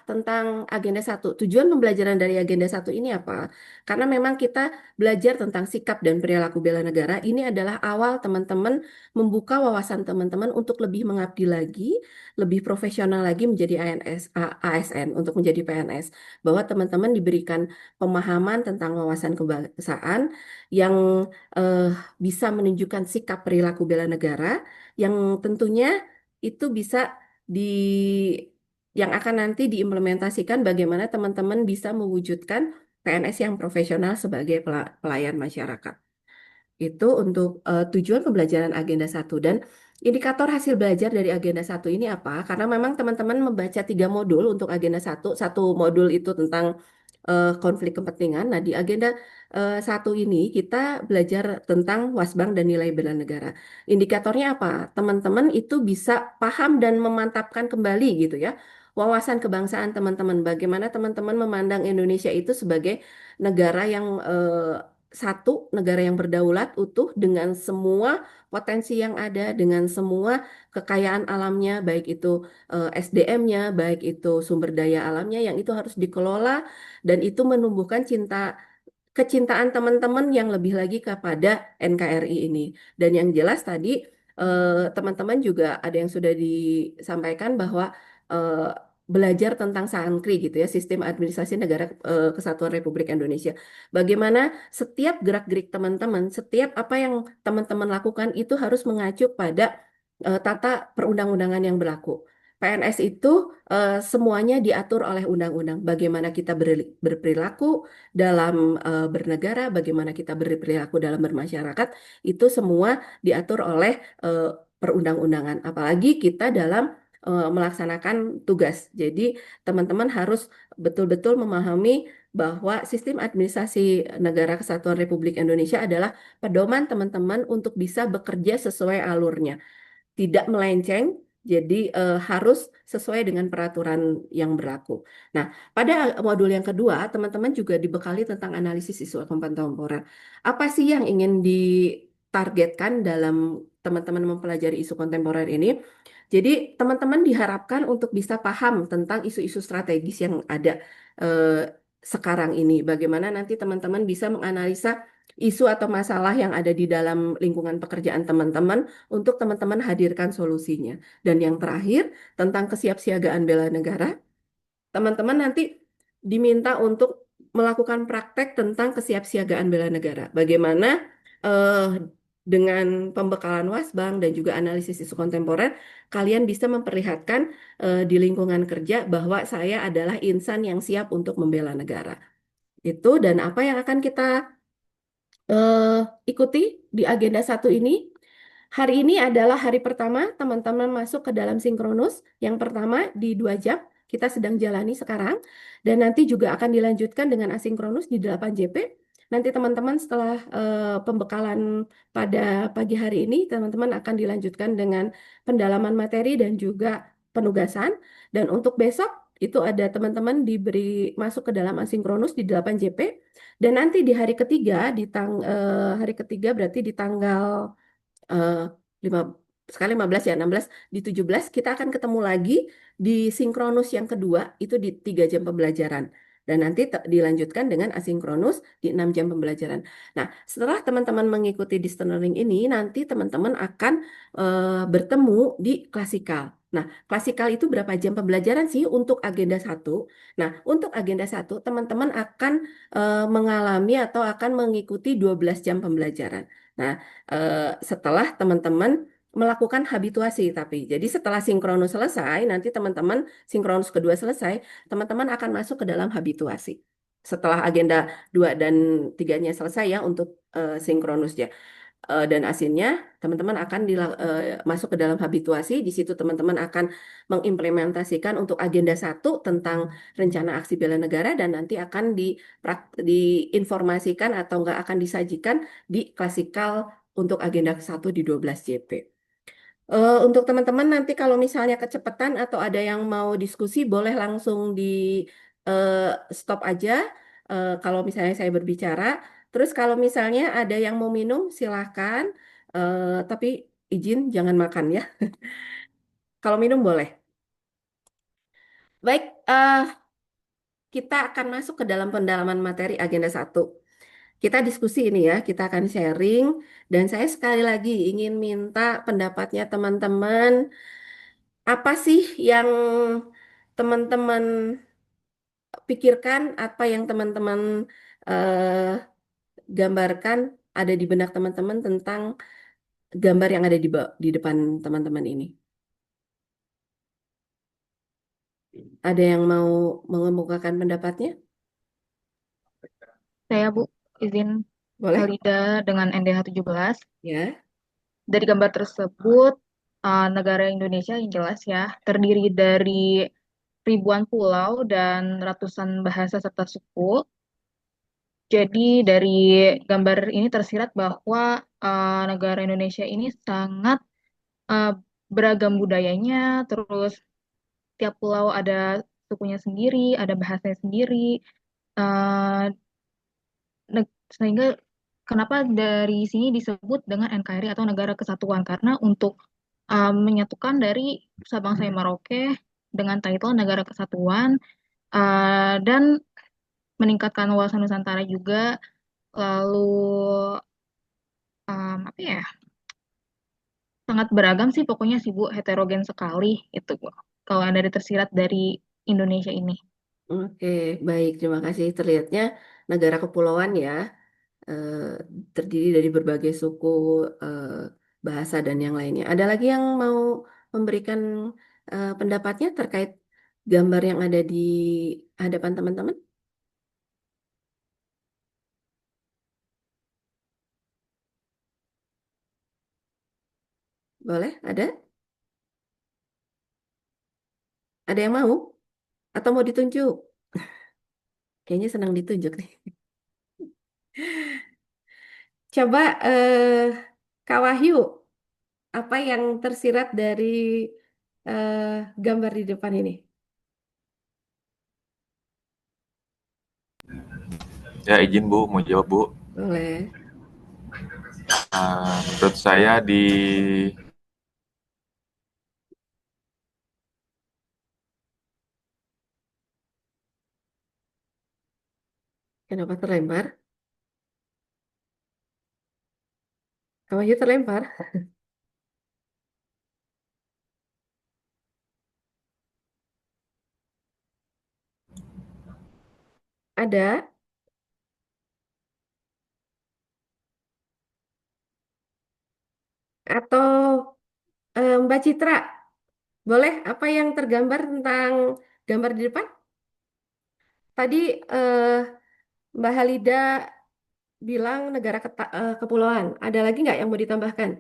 tentang agenda 1. Tujuan pembelajaran dari agenda 1 ini apa? Karena memang kita belajar tentang sikap dan perilaku bela negara. Ini adalah awal teman-teman membuka wawasan teman-teman untuk lebih mengabdi lagi, lebih profesional lagi menjadi ASN, untuk menjadi PNS. Bahwa teman-teman diberikan pemahaman tentang wawasan kebangsaan yang bisa menunjukkan sikap perilaku bela negara, yang tentunya itu bisa di yang akan nanti diimplementasikan bagaimana teman-teman bisa mewujudkan PNS yang profesional sebagai pelayan masyarakat. Itu untuk tujuan pembelajaran agenda 1. Dan indikator hasil belajar dari agenda 1 ini apa? Karena memang teman-teman membaca 3 modul untuk agenda 1. Satu modul itu tentang konflik kepentingan. Nah, di agenda 1 ini kita belajar tentang wasbang dan nilai bela negara. Indikatornya apa? Teman-teman itu bisa paham dan memantapkan kembali gitu ya wawasan kebangsaan teman-teman. Bagaimana teman-teman memandang Indonesia itu sebagai negara yang satu, negara yang berdaulat utuh dengan semua potensi yang ada, dengan semua kekayaan alamnya, baik itu SDM-nya, baik itu sumber daya alamnya, yang itu harus dikelola dan itu menumbuhkan kecintaan teman-teman yang lebih lagi kepada NKRI ini. Dan yang jelas tadi teman-teman juga ada yang sudah disampaikan bahwa belajar tentang SANKRI gitu ya, Sistem Administrasi Negara Kesatuan Republik Indonesia. Bagaimana setiap gerak-gerik teman-teman, setiap apa yang teman-teman lakukan itu harus mengacu pada tata perundang-undangan yang berlaku. PNS itu semuanya diatur oleh undang-undang. Bagaimana kita berperilaku dalam bernegara, bagaimana kita berperilaku dalam bermasyarakat, itu semua diatur oleh perundang-undangan. Apalagi kita dalam melaksanakan tugas. Jadi teman-teman harus betul-betul memahami bahwa sistem administrasi Negara Kesatuan Republik Indonesia adalah pedoman teman-teman untuk bisa bekerja sesuai alurnya, tidak melenceng. Jadi harus sesuai dengan peraturan yang berlaku. Nah, pada modul yang kedua, teman-teman juga dibekali tentang analisis isu kontemporer. Apa sih yang ingin ditargetkan dalam teman-teman mempelajari isu kontemporer ini? Jadi, teman-teman diharapkan untuk bisa paham tentang isu-isu strategis yang ada eh, sekarang ini. Bagaimana nanti teman-teman bisa menganalisa isu atau masalah yang ada di dalam lingkungan pekerjaan teman-teman untuk teman-teman hadirkan solusinya. Dan yang terakhir, tentang kesiapsiagaan bela negara, teman-teman nanti diminta untuk melakukan praktek tentang kesiapsiagaan bela negara. Bagaimana eh, dengan pembekalan Wasbang dan juga analisis isu kontemporer, kalian bisa memperlihatkan di lingkungan kerja bahwa saya adalah insan yang siap untuk membela negara. Itu dan apa yang akan kita eh, ikuti di agenda satu ini. Hari ini adalah hari pertama teman-teman masuk ke dalam sinkronus. Yang pertama di 2 jam kita sedang jalani sekarang. Dan nanti juga akan dilanjutkan dengan asinkronus di 8 JP. Nanti teman-teman setelah pembekalan pada pagi hari ini, teman-teman akan dilanjutkan dengan pendalaman materi dan juga penugasan. Dan untuk besok itu ada teman-teman diberi masuk ke dalam asinkronus di 8 JP. Dan nanti di hari ketiga, hari ketiga berarti di tanggal eh, 5 sekali 15 ya 16 di 17 kita akan ketemu lagi di sinkronus yang kedua itu di 3 jam pembelajaran dan nanti dilanjutkan dengan asinkronus di 6 jam pembelajaran. Nah, setelah teman-teman mengikuti distance learning ini, nanti teman-teman akan bertemu di klasikal. Nah, klasikal itu berapa jam pembelajaran sih untuk agenda satu? Nah, untuk agenda satu, teman-teman akan mengalami atau akan mengikuti 12 jam pembelajaran. Nah, setelah teman-teman melakukan habituasi tapi. Jadi setelah sinkronus selesai, nanti teman-teman sinkronus kedua selesai, teman-teman akan masuk ke dalam habituasi. Setelah agenda 2 dan 3-nya selesai ya untuk sinkronusnya dan asinnya, teman-teman akan masuk ke dalam habituasi. Di situ teman-teman akan mengimplementasikan untuk agenda satu tentang rencana aksi bela negara dan nanti akan diinformasikan atau enggak akan disajikan di klasikal untuk agenda satu di 12 JP. Untuk teman-teman nanti kalau misalnya kecepatan atau ada yang mau diskusi boleh langsung di eh, stop aja kalau misalnya saya berbicara. Terus kalau misalnya ada yang mau minum silahkan, tapi izin jangan makan ya. Kalau minum boleh. Baik, kita akan masuk ke dalam pendalaman materi agenda satu. Kita diskusi ini ya, kita akan sharing. Dan saya sekali lagi ingin minta pendapatnya teman-teman. Apa sih yang teman-teman pikirkan, apa yang teman-teman eh, gambarkan ada di benak teman-teman tentang gambar yang ada di depan teman-teman ini? Ada yang mau mengemukakan pendapatnya? Saya Bu, izin Boleh? Halida dengan NDH 17. Ya. Dari gambar tersebut, negara Indonesia yang jelas ya, terdiri dari ribuan pulau dan ratusan bahasa serta suku. Jadi dari gambar ini tersirat bahwa negara Indonesia ini sangat uh, beragam budayanya, terus tiap pulau ada sukunya sendiri, ada bahasanya sendiri, uh, sehingga kenapa dari sini disebut dengan NKRI atau Negara Kesatuan, karena untuk menyatukan dari Sabang sampai Merauke dengan title Negara Kesatuan dan meningkatkan wawasan Nusantara juga, lalu apa ya, sangat beragam sih pokoknya sih Bu, heterogen sekali itu Bu, kalau ada tersirat dari Indonesia ini. Oke, baik. Terima kasih. Terlihatnya negara kepulauan ya, eh, terdiri dari berbagai suku, eh, bahasa, dan yang lainnya. Ada lagi yang mau memberikan pendapatnya terkait gambar yang ada di hadapan teman-teman? Boleh? Ada? Ada yang mau? Atau mau ditunjuk? Kayaknya senang ditunjuk nih. Coba Kak Wahyu, apa yang tersirat dari eh, gambar di depan ini? Ya, izin Bu, mau jawab Bu. Boleh. Menurut saya di Kenapa terlempar? Kak Wahyu terlempar? Ada? Atau Mbak Citra, boleh apa yang tergambar tentang gambar di depan? Tadi eh, Mbak Halida bilang negara kepulauan. Ada lagi nggak yang mau ditambahkan?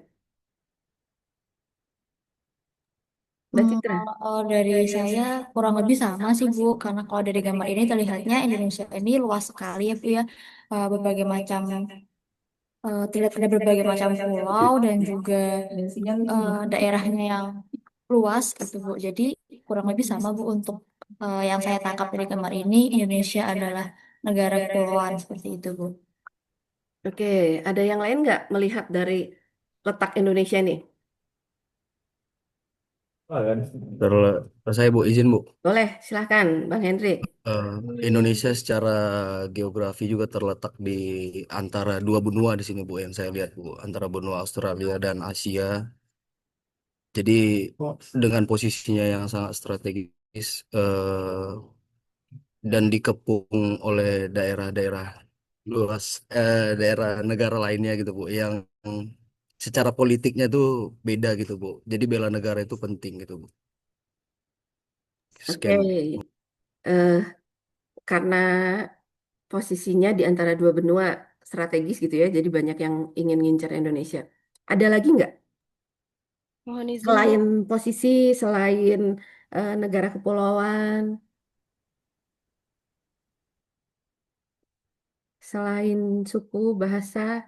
Mbak Citra? Kalau dari saya kurang lebih sama sih Bu, karena kalau dari gambar ini terlihatnya Indonesia ini luas sekali ya Bu ya. Berbagai macam terlihat ada berbagai macam pulau dan juga daerahnya yang luas gitu Bu. Jadi kurang lebih sama Bu untuk yang saya tangkap dari gambar ini Indonesia adalah negara kepulauan seperti itu Bu. Oke, ada yang lain nggak melihat dari letak Indonesia nih? Saya Bu izin Bu. Boleh, silahkan Bang Henry. Eh, Indonesia secara geografi juga terletak di antara dua benua di sini Bu yang saya lihat Bu, antara benua Australia dan Asia. Jadi dengan posisinya yang sangat strategis dan dikepung oleh daerah-daerah luas, daerah negara lainnya gitu Bu, yang secara politiknya tuh beda gitu Bu. Jadi bela negara itu penting gitu Bu. Oke, Sekian Bu. eh, karena posisinya di antara dua benua strategis gitu ya, jadi banyak yang ingin ngincar Indonesia. Ada lagi nggak? Mohon izin Bu. Selain posisi, selain negara kepulauan, selain suku, bahasa,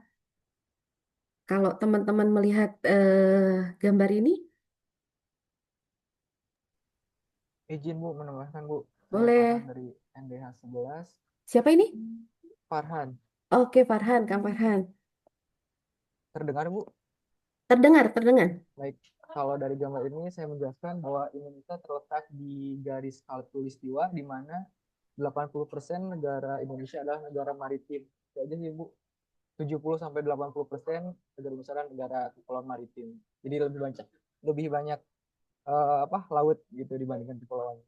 kalau teman-teman melihat gambar ini, Izin Bu menambahkan Bu, saya Farhan boleh. dari NDH 11. Siapa ini? Farhan, Oke, Farhan, Kang Farhan. terdengar Bu? Terdengar, terdengar. Baik, kalau dari gambar ini saya menjelaskan bahwa Indonesia terletak di garis khatulistiwa di mana 80% negara Indonesia adalah negara maritim. Itu aja sih Bu. 70-80% negara Indonesia adalah negara kepulauan maritim. Jadi lebih banyak laut gitu dibandingkan kepulauan.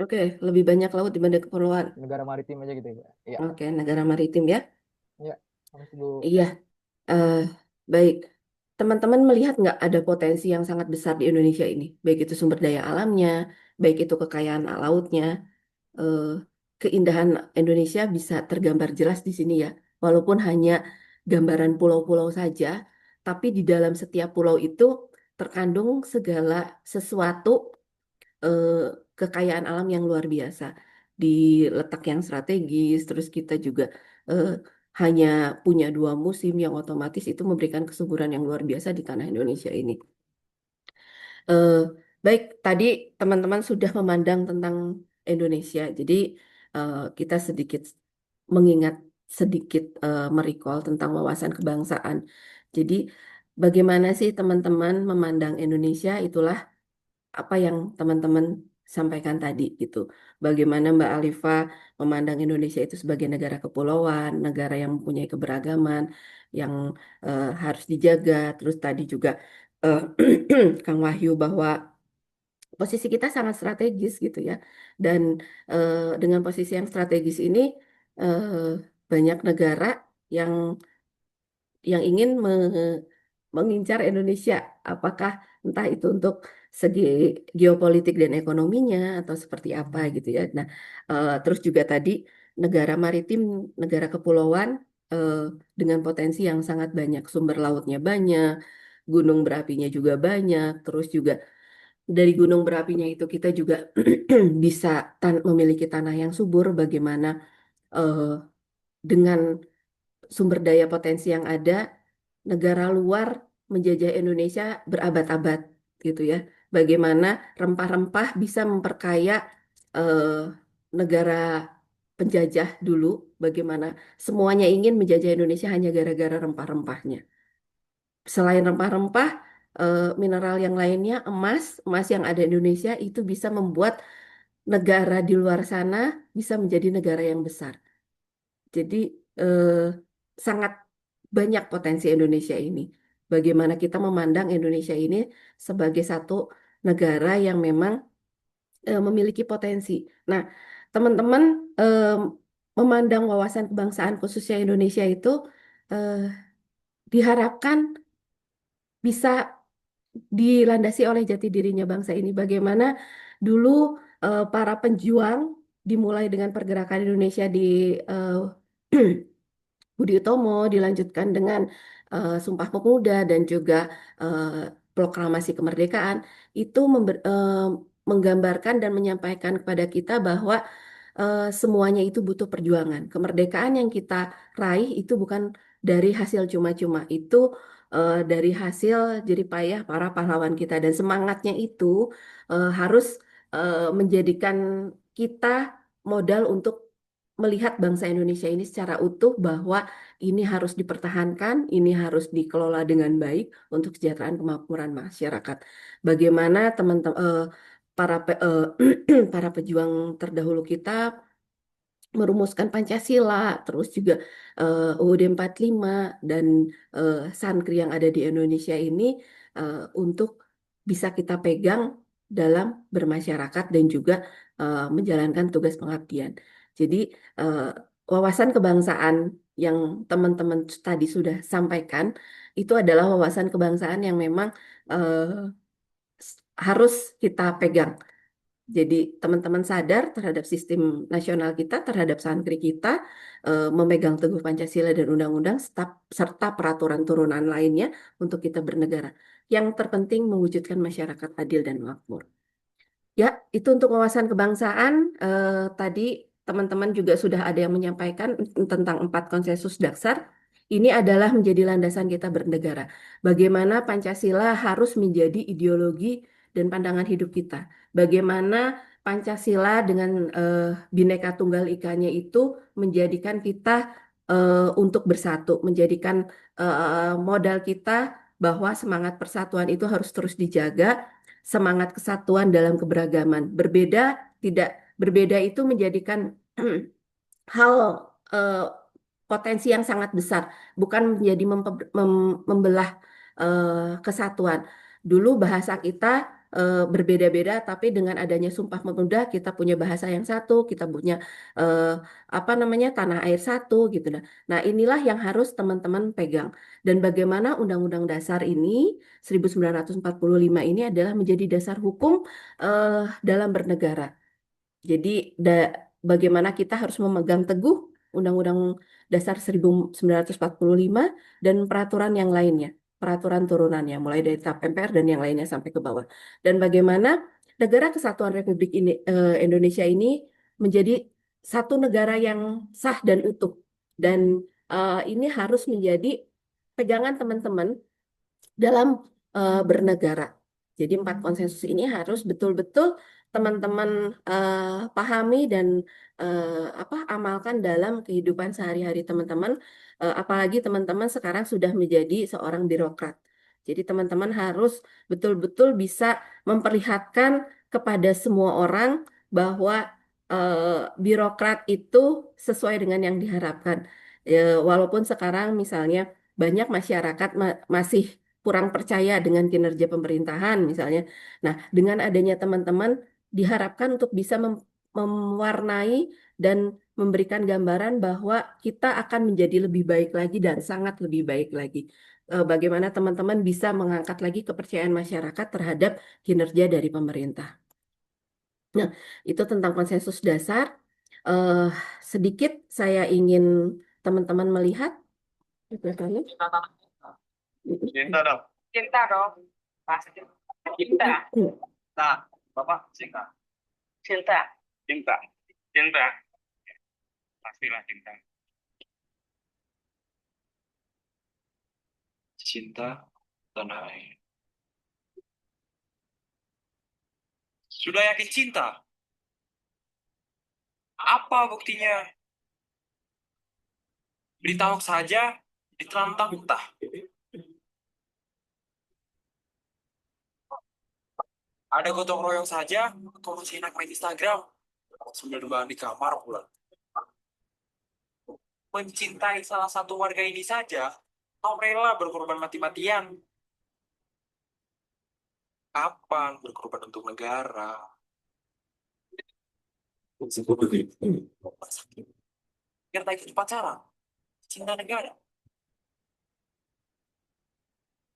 Oke, lebih banyak laut dibanding kepulauan. Negara maritim aja gitu ya. Iya. Oke, negara maritim ya. Iya, makasih Bu. Iya, eh, baik. Teman-teman melihat nggak ada potensi yang sangat besar di Indonesia ini, baik itu sumber daya alamnya, baik itu kekayaan lautnya, eh, keindahan Indonesia bisa tergambar jelas di sini ya. Walaupun hanya gambaran pulau-pulau saja, tapi di dalam setiap pulau itu terkandung segala sesuatu eh, kekayaan alam yang luar biasa di letak yang strategis. Terus kita juga eh, hanya punya dua musim yang otomatis itu memberikan kesuburan yang luar biasa di tanah Indonesia ini. Eh, baik, tadi teman-teman sudah memandang tentang Indonesia. Jadi kita sedikit mengingat sedikit merecall tentang wawasan kebangsaan. Jadi bagaimana sih teman-teman memandang Indonesia itulah apa yang teman-teman sampaikan tadi gitu. Bagaimana Mbak Alifa memandang Indonesia itu sebagai negara kepulauan, negara yang mempunyai keberagaman yang harus dijaga. Terus tadi juga eh, Kang Wahyu bahwa posisi kita sangat strategis gitu ya. Dan dengan posisi yang strategis ini eh, banyak negara yang ingin mengincar Indonesia. Apakah entah itu untuk segi geopolitik dan ekonominya atau seperti apa gitu ya. Nah, terus juga tadi negara maritim, negara kepulauan eh, dengan potensi yang sangat banyak, sumber lautnya banyak, gunung berapinya juga banyak, terus juga dari gunung berapinya itu kita juga bisa memiliki tanah yang subur, bagaimana eh, dengan sumber daya potensi yang ada, negara luar menjajah Indonesia berabad-abad gitu ya. Bagaimana rempah-rempah bisa memperkaya eh, negara penjajah dulu, bagaimana semuanya ingin menjajah Indonesia hanya gara-gara rempah-rempahnya. Selain rempah-rempah, mineral yang lainnya, emas yang ada di Indonesia itu bisa membuat negara di luar sana bisa menjadi negara yang besar. Jadi eh, sangat banyak potensi Indonesia ini. Bagaimana kita memandang Indonesia ini sebagai satu negara yang memang memiliki potensi. Nah, teman-teman memandang wawasan kebangsaan khususnya Indonesia itu eh, diharapkan bisa dilandasi oleh jati dirinya bangsa ini. Bagaimana dulu para penjuang dimulai dengan pergerakan Indonesia di Budi Utomo, dilanjutkan dengan Sumpah Pemuda dan juga eh, Proklamasi Kemerdekaan, itu menggambarkan dan menyampaikan kepada kita bahwa semuanya itu butuh perjuangan. Kemerdekaan yang kita raih itu bukan dari hasil cuma-cuma, itu dari hasil jerih payah para pahlawan kita, dan semangatnya itu harus menjadikan kita modal untuk melihat bangsa Indonesia ini secara utuh, bahwa ini harus dipertahankan, ini harus dikelola dengan baik untuk kesejahteraan kemakmuran masyarakat. Bagaimana teman-teman para pejuang terdahulu kita merumuskan Pancasila, terus juga UUD 45 dan Sankri yang ada di Indonesia ini untuk bisa kita pegang dalam bermasyarakat dan juga menjalankan tugas pengabdian. Jadi eh, wawasan kebangsaan yang teman-teman tadi sudah sampaikan itu adalah wawasan kebangsaan yang memang harus kita pegang. Jadi teman-teman sadar terhadap sistem nasional kita, terhadap sankri kita, memegang teguh Pancasila dan undang-undang, serta peraturan turunan lainnya untuk kita bernegara. Yang terpenting mewujudkan masyarakat adil dan makmur. Ya, itu untuk wawasan kebangsaan. Tadi teman-teman juga sudah ada yang menyampaikan tentang 4 konsensus dasar. Ini adalah menjadi landasan kita bernegara. Bagaimana Pancasila harus menjadi ideologi dan pandangan hidup kita. Bagaimana Pancasila dengan Bhinneka Tunggal Ika-nya itu menjadikan kita untuk bersatu, menjadikan modal kita bahwa semangat persatuan itu harus terus dijaga, semangat kesatuan dalam keberagaman. Tidak berbeda itu menjadikan hal eh, potensi yang sangat besar, bukan menjadi membelah kesatuan. Dulu bahasa kita berbeda-beda, tapi dengan adanya Sumpah Pemuda kita punya bahasa yang satu, kita punya eh, apa namanya tanah air satu gitu. Nah, inilah yang harus teman-teman pegang. Dan bagaimana Undang-Undang Dasar ini 1945 ini adalah menjadi dasar hukum dalam bernegara. Jadi bagaimana kita harus memegang teguh Undang-Undang Dasar 1945 dan peraturan yang lainnya, peraturan turunannya, mulai dari TAP MPR dan yang lainnya sampai ke bawah. Dan bagaimana Negara Kesatuan Republik Indonesia ini menjadi satu negara yang sah dan utuh. Dan ini harus menjadi pegangan teman-teman dalam bernegara. Jadi 4 konsensus ini harus betul-betul teman-teman pahami dan amalkan dalam kehidupan sehari-hari teman-teman. Apalagi teman-teman sekarang sudah menjadi seorang birokrat. Jadi teman-teman harus betul-betul bisa memperlihatkan kepada semua orang bahwa birokrat itu sesuai dengan yang diharapkan. Walaupun sekarang misalnya banyak masyarakat masih kurang percaya dengan kinerja pemerintahan misalnya. Nah, dengan adanya teman-teman diharapkan untuk bisa mewarnai dan memberikan gambaran bahwa kita akan menjadi lebih baik lagi dan sangat lebih baik lagi. Bagaimana teman-teman bisa mengangkat lagi kepercayaan masyarakat terhadap kinerja dari pemerintah. Nah, itu tentang konsensus dasar. Eh, Sedikit saya ingin teman-teman melihat. Cerita dong. Cerita dong. Pasti. Cerita. Nah, Bapak cinta. Cinta. Cinta. Cinta. Pastilah cinta. Cinta tanah air. Sudah yakin cinta? Apa buktinya? Beritahu saja, diterantang entah. Ada gotong royong saja, kau masih enak main Instagram. Sudah dugaan di kamar pula. Mencintai salah satu warga ini saja, kau rela berkorban mati-matian. Kapan berkorban untuk negara? Biar tak ikut pacaran. Cinta negara.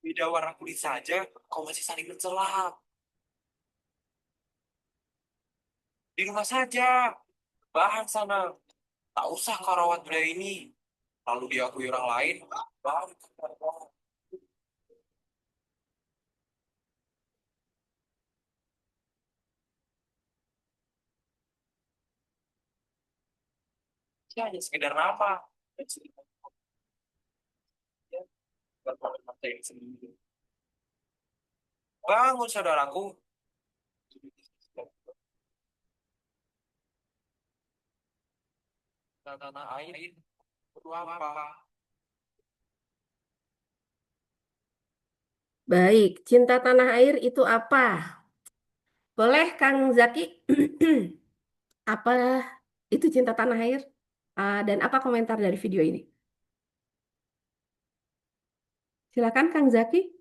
Beda warna kulit saja, kau masih saling mencela. Di rumah saja, bahan sana. Tak usah kau rawat budaya ini. Lalu diakui orang lain, baru kau. Ya, hanya sekedar apa? Bangun, saudaraku. Tanah air itu apa? Baik, cinta tanah air itu apa? Boleh Kang Zaki? Apa itu cinta tanah air? Dan apa komentar dari video ini? Silakan Kang Zaki.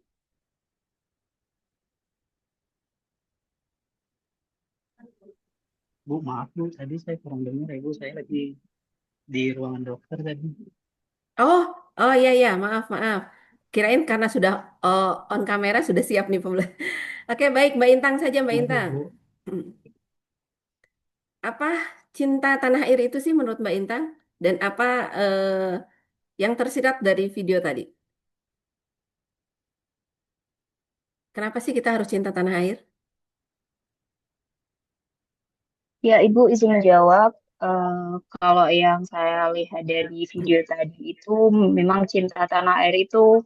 Bu, maaf Bu, tadi saya kurang dengar ya Bu, saya lagi di ruangan dokter tadi. Oh, oh iya iya, maaf maaf. Kirain karena sudah on kamera sudah siap nih pembelajaran. Oke, baik Mbak Intang saja Mbak Maaf ya Intang. Bu. Apa cinta tanah air itu sih menurut Mbak Intang? Dan apa yang tersirat dari video tadi? Kenapa sih kita harus cinta tanah air? Ya, Ibu izin menjawab. Kalau yang saya lihat dari video tadi itu memang cinta tanah air itu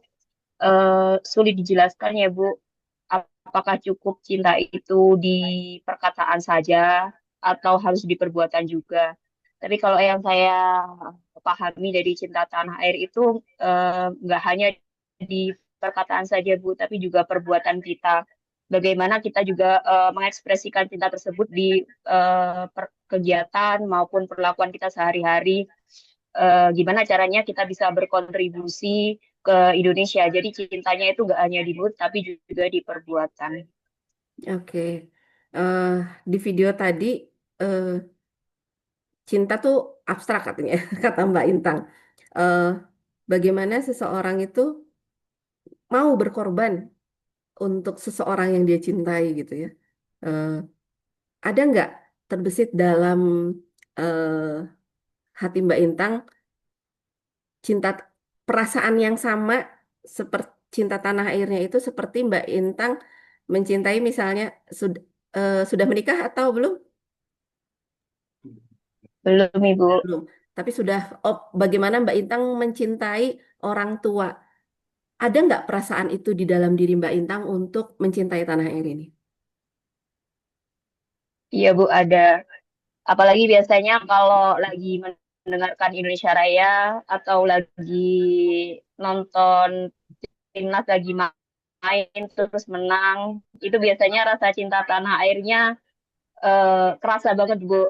sulit dijelaskan ya, Bu. Apakah cukup cinta itu di perkataan saja atau harus di perbuatan juga? Tapi kalau yang saya pahami dari cinta tanah air itu nggak hanya di perkataan saja, Bu, tapi juga perbuatan kita. Bagaimana kita juga mengekspresikan cinta tersebut di kegiatan maupun perlakuan kita sehari-hari. Gimana caranya kita bisa berkontribusi ke Indonesia. Jadi cintanya itu nggak hanya di mulut, tapi juga di perbuatan. Oke. Eh, di video tadi eh, cinta tuh abstrak katanya, kata Mbak Intang. Eh, bagaimana seseorang itu mau berkorban untuk seseorang yang dia cintai gitu ya. Eh, ada nggak terbesit dalam eh, hati Mbak Intang cinta perasaan yang sama seperti cinta tanah airnya itu seperti Mbak Intang mencintai misalnya sudah menikah atau belum? Belum, Ibu. Belum. Tapi sudah bagaimana Mbak Intang mencintai orang tua? Ada nggak perasaan itu di dalam diri Mbak Intang untuk mencintai tanah air ini? Iya, Bu, ada. Apalagi biasanya kalau lagi mendengarkan Indonesia Raya atau lagi nonton timnas lagi main terus menang, itu biasanya rasa cinta tanah airnya kerasa banget, Bu.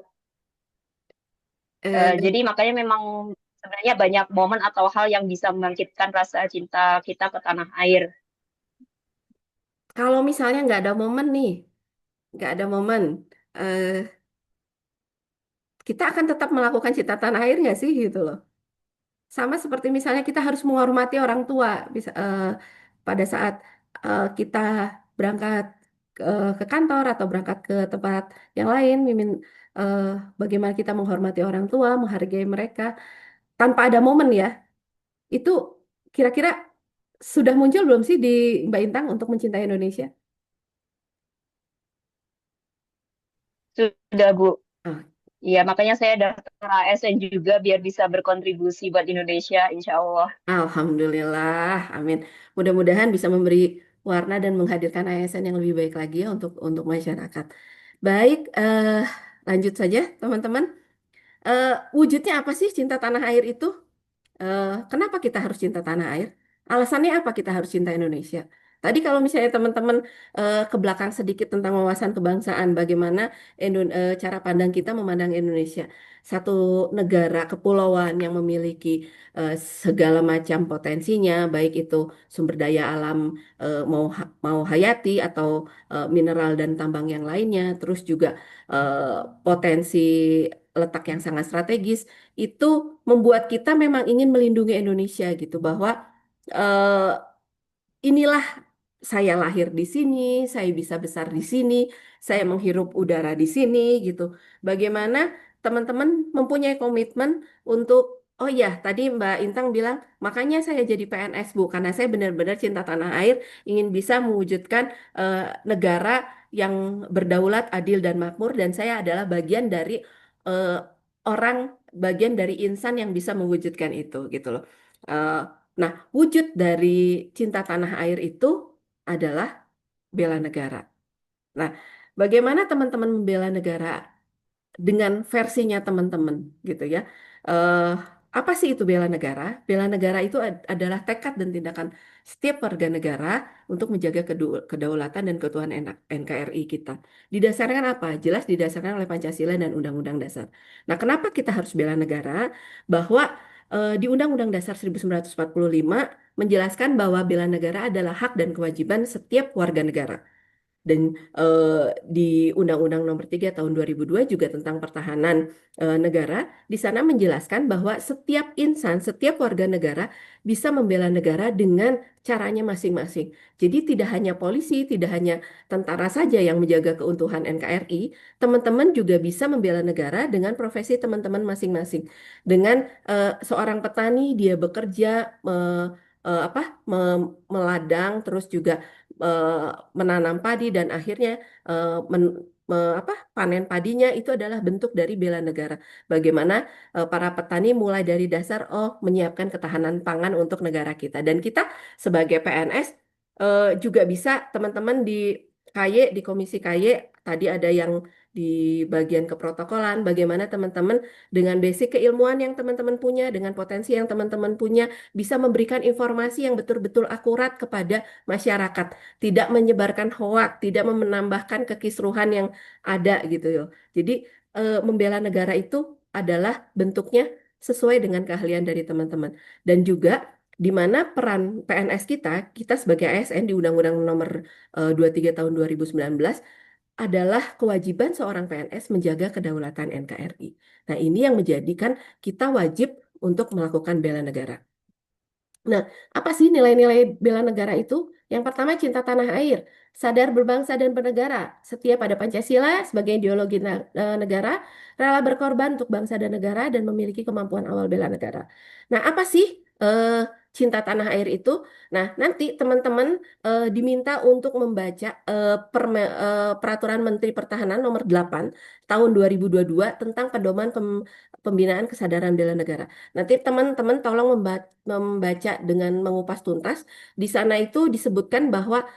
Jadi makanya memang sebenarnya banyak momen atau hal yang bisa membangkitkan rasa cinta kita ke tanah air. Kalau misalnya nggak ada momen nih, nggak ada momen, eh, kita akan tetap melakukan cinta tanah air nggak sih gitu loh. Sama seperti misalnya kita harus menghormati orang tua, bisa pada saat kita berangkat ke kantor atau berangkat ke tempat yang lain, mimin eh, bagaimana kita menghormati orang tua, menghargai mereka tanpa ada momen ya. Itu kira-kira sudah muncul belum sih di Mbak Intang untuk mencintai Indonesia? Sudah, Bu. Ah, Iya, makanya saya daftar ASN juga biar bisa berkontribusi buat Indonesia, insya Allah. Alhamdulillah, amin. Mudah-mudahan bisa memberi warna dan menghadirkan ASN yang lebih baik lagi ya untuk masyarakat. Baik, lanjut saja teman-teman. Eh, Wujudnya apa sih cinta tanah air itu? Kenapa kita harus cinta tanah air? Alasannya apa kita harus cinta Indonesia? Tadi kalau misalnya teman-teman ke belakang sedikit tentang wawasan kebangsaan, bagaimana cara pandang kita memandang Indonesia, satu negara kepulauan yang memiliki segala macam potensinya, baik itu sumber daya alam mau hayati atau mineral dan tambang yang lainnya, terus juga potensi letak yang sangat strategis itu membuat kita memang ingin melindungi Indonesia gitu bahwa eh, inilah saya lahir di sini, saya bisa besar di sini, saya menghirup udara di sini gitu. Bagaimana teman-teman mempunyai komitmen untuk oh ya, tadi Mbak Intang bilang, makanya saya jadi PNS Bu, karena saya benar-benar cinta tanah air, ingin bisa mewujudkan eh, negara yang berdaulat, adil dan makmur, dan saya adalah bagian dari eh, orang, bagian dari insan yang bisa mewujudkan itu gitu loh. Eh, Nah, wujud dari cinta tanah air itu adalah bela negara. Nah, bagaimana teman-teman membela negara dengan versinya teman-teman gitu ya? Eh, Apa sih itu bela negara? Bela negara itu adalah tekad dan tindakan setiap warga negara untuk menjaga kedaulatan dan keutuhan NKRI kita. Didasarkan apa? Jelas didasarkan oleh Pancasila dan Undang-Undang Dasar. Nah, kenapa kita harus bela negara? Bahwa di Undang-Undang Dasar 1945 menjelaskan bahwa bela negara adalah hak dan kewajiban setiap warga negara. Dan di Undang-Undang Nomor 3 Tahun 2002 juga tentang pertahanan negara, di sana menjelaskan bahwa setiap insan, setiap warga negara bisa membela negara dengan caranya masing-masing. Jadi tidak hanya polisi, tidak hanya tentara saja yang menjaga keutuhan NKRI, teman-teman juga bisa membela negara dengan profesi teman-teman masing-masing. Dengan seorang petani dia bekerja apa meladang terus juga eh, menanam padi dan akhirnya panen padinya itu adalah bentuk dari bela negara. Bagaimana para petani mulai dari dasar menyiapkan ketahanan pangan untuk negara kita dan kita sebagai PNS juga bisa teman-teman di KY di Komisi KY tadi ada yang di bagian keprotokolan bagaimana teman-teman dengan basic keilmuan yang teman-teman punya dengan potensi yang teman-teman punya bisa memberikan informasi yang betul-betul akurat kepada masyarakat, tidak menyebarkan hoak, tidak menambahkan kekisruhan yang ada gitu loh. Jadi membela negara itu adalah bentuknya sesuai dengan keahlian dari teman-teman. Dan juga di mana peran PNS kita sebagai ASN di Undang-Undang Nomor 23 Tahun 2019 adalah kewajiban seorang PNS menjaga kedaulatan NKRI. Nah, ini yang menjadikan kita wajib untuk melakukan bela negara. Nah, apa sih nilai-nilai bela negara itu? Yang pertama, cinta tanah air, sadar berbangsa dan bernegara, setia pada Pancasila sebagai ideologi negara, rela berkorban untuk bangsa dan negara, dan memiliki kemampuan awal bela negara. Nah, apa sih cinta tanah air itu? Nah, nanti teman-teman diminta untuk membaca Peraturan Menteri Pertahanan Nomor 8 Tahun 2022 tentang pedoman pembinaan kesadaran bela negara. Nanti teman-teman tolong membaca dengan mengupas tuntas. Di sana itu disebutkan bahwa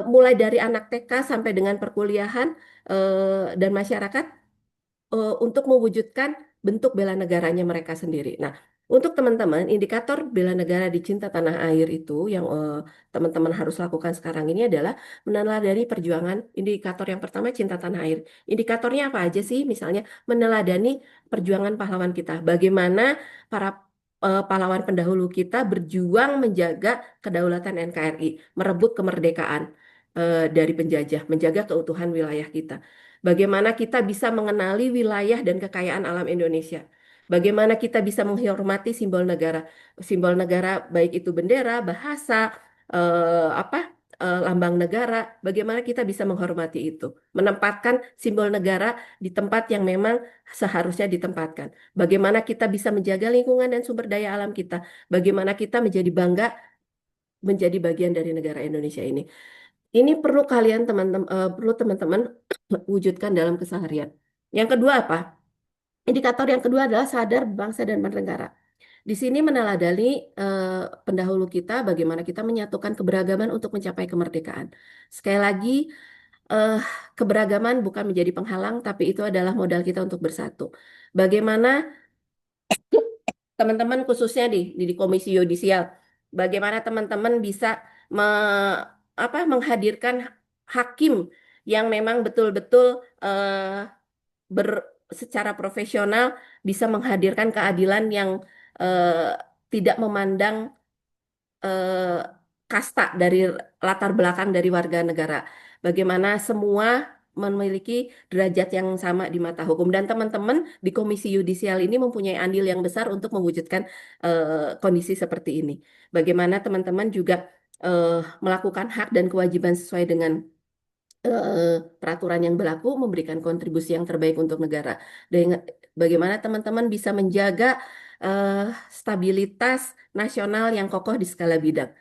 mulai dari anak TK sampai dengan perkuliahan dan masyarakat untuk mewujudkan bentuk bela negaranya mereka sendiri. Nah, untuk teman-teman, indikator bela negara di cinta tanah air itu yang teman-teman harus lakukan sekarang ini adalah meneladani perjuangan. Indikator yang pertama cinta tanah air. Indikatornya apa aja sih? Misalnya meneladani perjuangan pahlawan kita. Bagaimana para pahlawan pendahulu kita berjuang menjaga kedaulatan NKRI, merebut kemerdekaan dari penjajah, menjaga keutuhan wilayah kita. Bagaimana kita bisa mengenali wilayah dan kekayaan alam Indonesia. Bagaimana kita bisa menghormati simbol negara baik itu bendera, bahasa, apa, lambang negara. Bagaimana kita bisa menghormati itu, menempatkan simbol negara di tempat yang memang seharusnya ditempatkan. Bagaimana kita bisa menjaga lingkungan dan sumber daya alam kita. Bagaimana kita menjadi bangga menjadi bagian dari negara Indonesia ini. Ini perlu kalian perlu teman-teman wujudkan dalam keseharian. Yang kedua apa? Indikator yang kedua adalah sadar bangsa dan bernegara. Di sini meneladani pendahulu kita bagaimana kita menyatukan keberagaman untuk mencapai kemerdekaan. Sekali lagi, eh, keberagaman bukan menjadi penghalang, tapi itu adalah modal kita untuk bersatu. Bagaimana teman-teman khususnya di Komisi Yudisial, bagaimana teman-teman bisa menghadirkan hakim yang memang betul-betul ber, secara profesional bisa menghadirkan keadilan yang eh, tidak memandang eh, kasta dari latar belakang dari warga negara. Bagaimana semua memiliki derajat yang sama di mata hukum dan teman-teman di Komisi Yudisial ini mempunyai andil yang besar untuk mewujudkan kondisi seperti ini. Bagaimana teman-teman juga melakukan hak dan kewajiban sesuai dengan peraturan yang berlaku, memberikan kontribusi yang terbaik untuk negara. Dan bagaimana teman-teman bisa menjaga stabilitas nasional yang kokoh di skala bidang.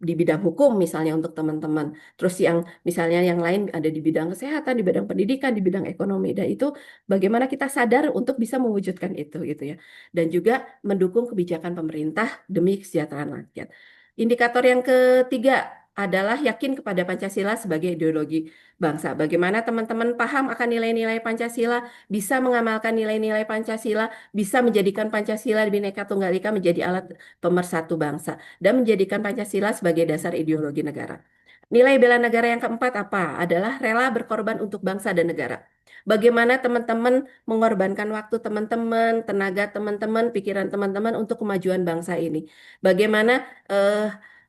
Di bidang hukum misalnya untuk teman-teman. Terus yang misalnya yang lain ada di bidang kesehatan, di bidang pendidikan, di bidang ekonomi. Dan itu bagaimana kita sadar untuk bisa mewujudkan itu gitu ya. Dan juga mendukung kebijakan pemerintah demi kesejahteraan rakyat. Indikator yang ketiga adalah yakin kepada Pancasila sebagai ideologi bangsa. Bagaimana teman-teman paham akan nilai-nilai Pancasila, bisa mengamalkan nilai-nilai Pancasila, bisa menjadikan Pancasila Bhinneka Tunggal Ika menjadi alat pemersatu bangsa dan menjadikan Pancasila sebagai dasar ideologi negara. Nilai bela negara yang keempat apa? Adalah rela berkorban untuk bangsa dan negara. Bagaimana teman-teman mengorbankan waktu teman-teman, tenaga teman-teman, pikiran teman-teman untuk kemajuan bangsa ini. Bagaimana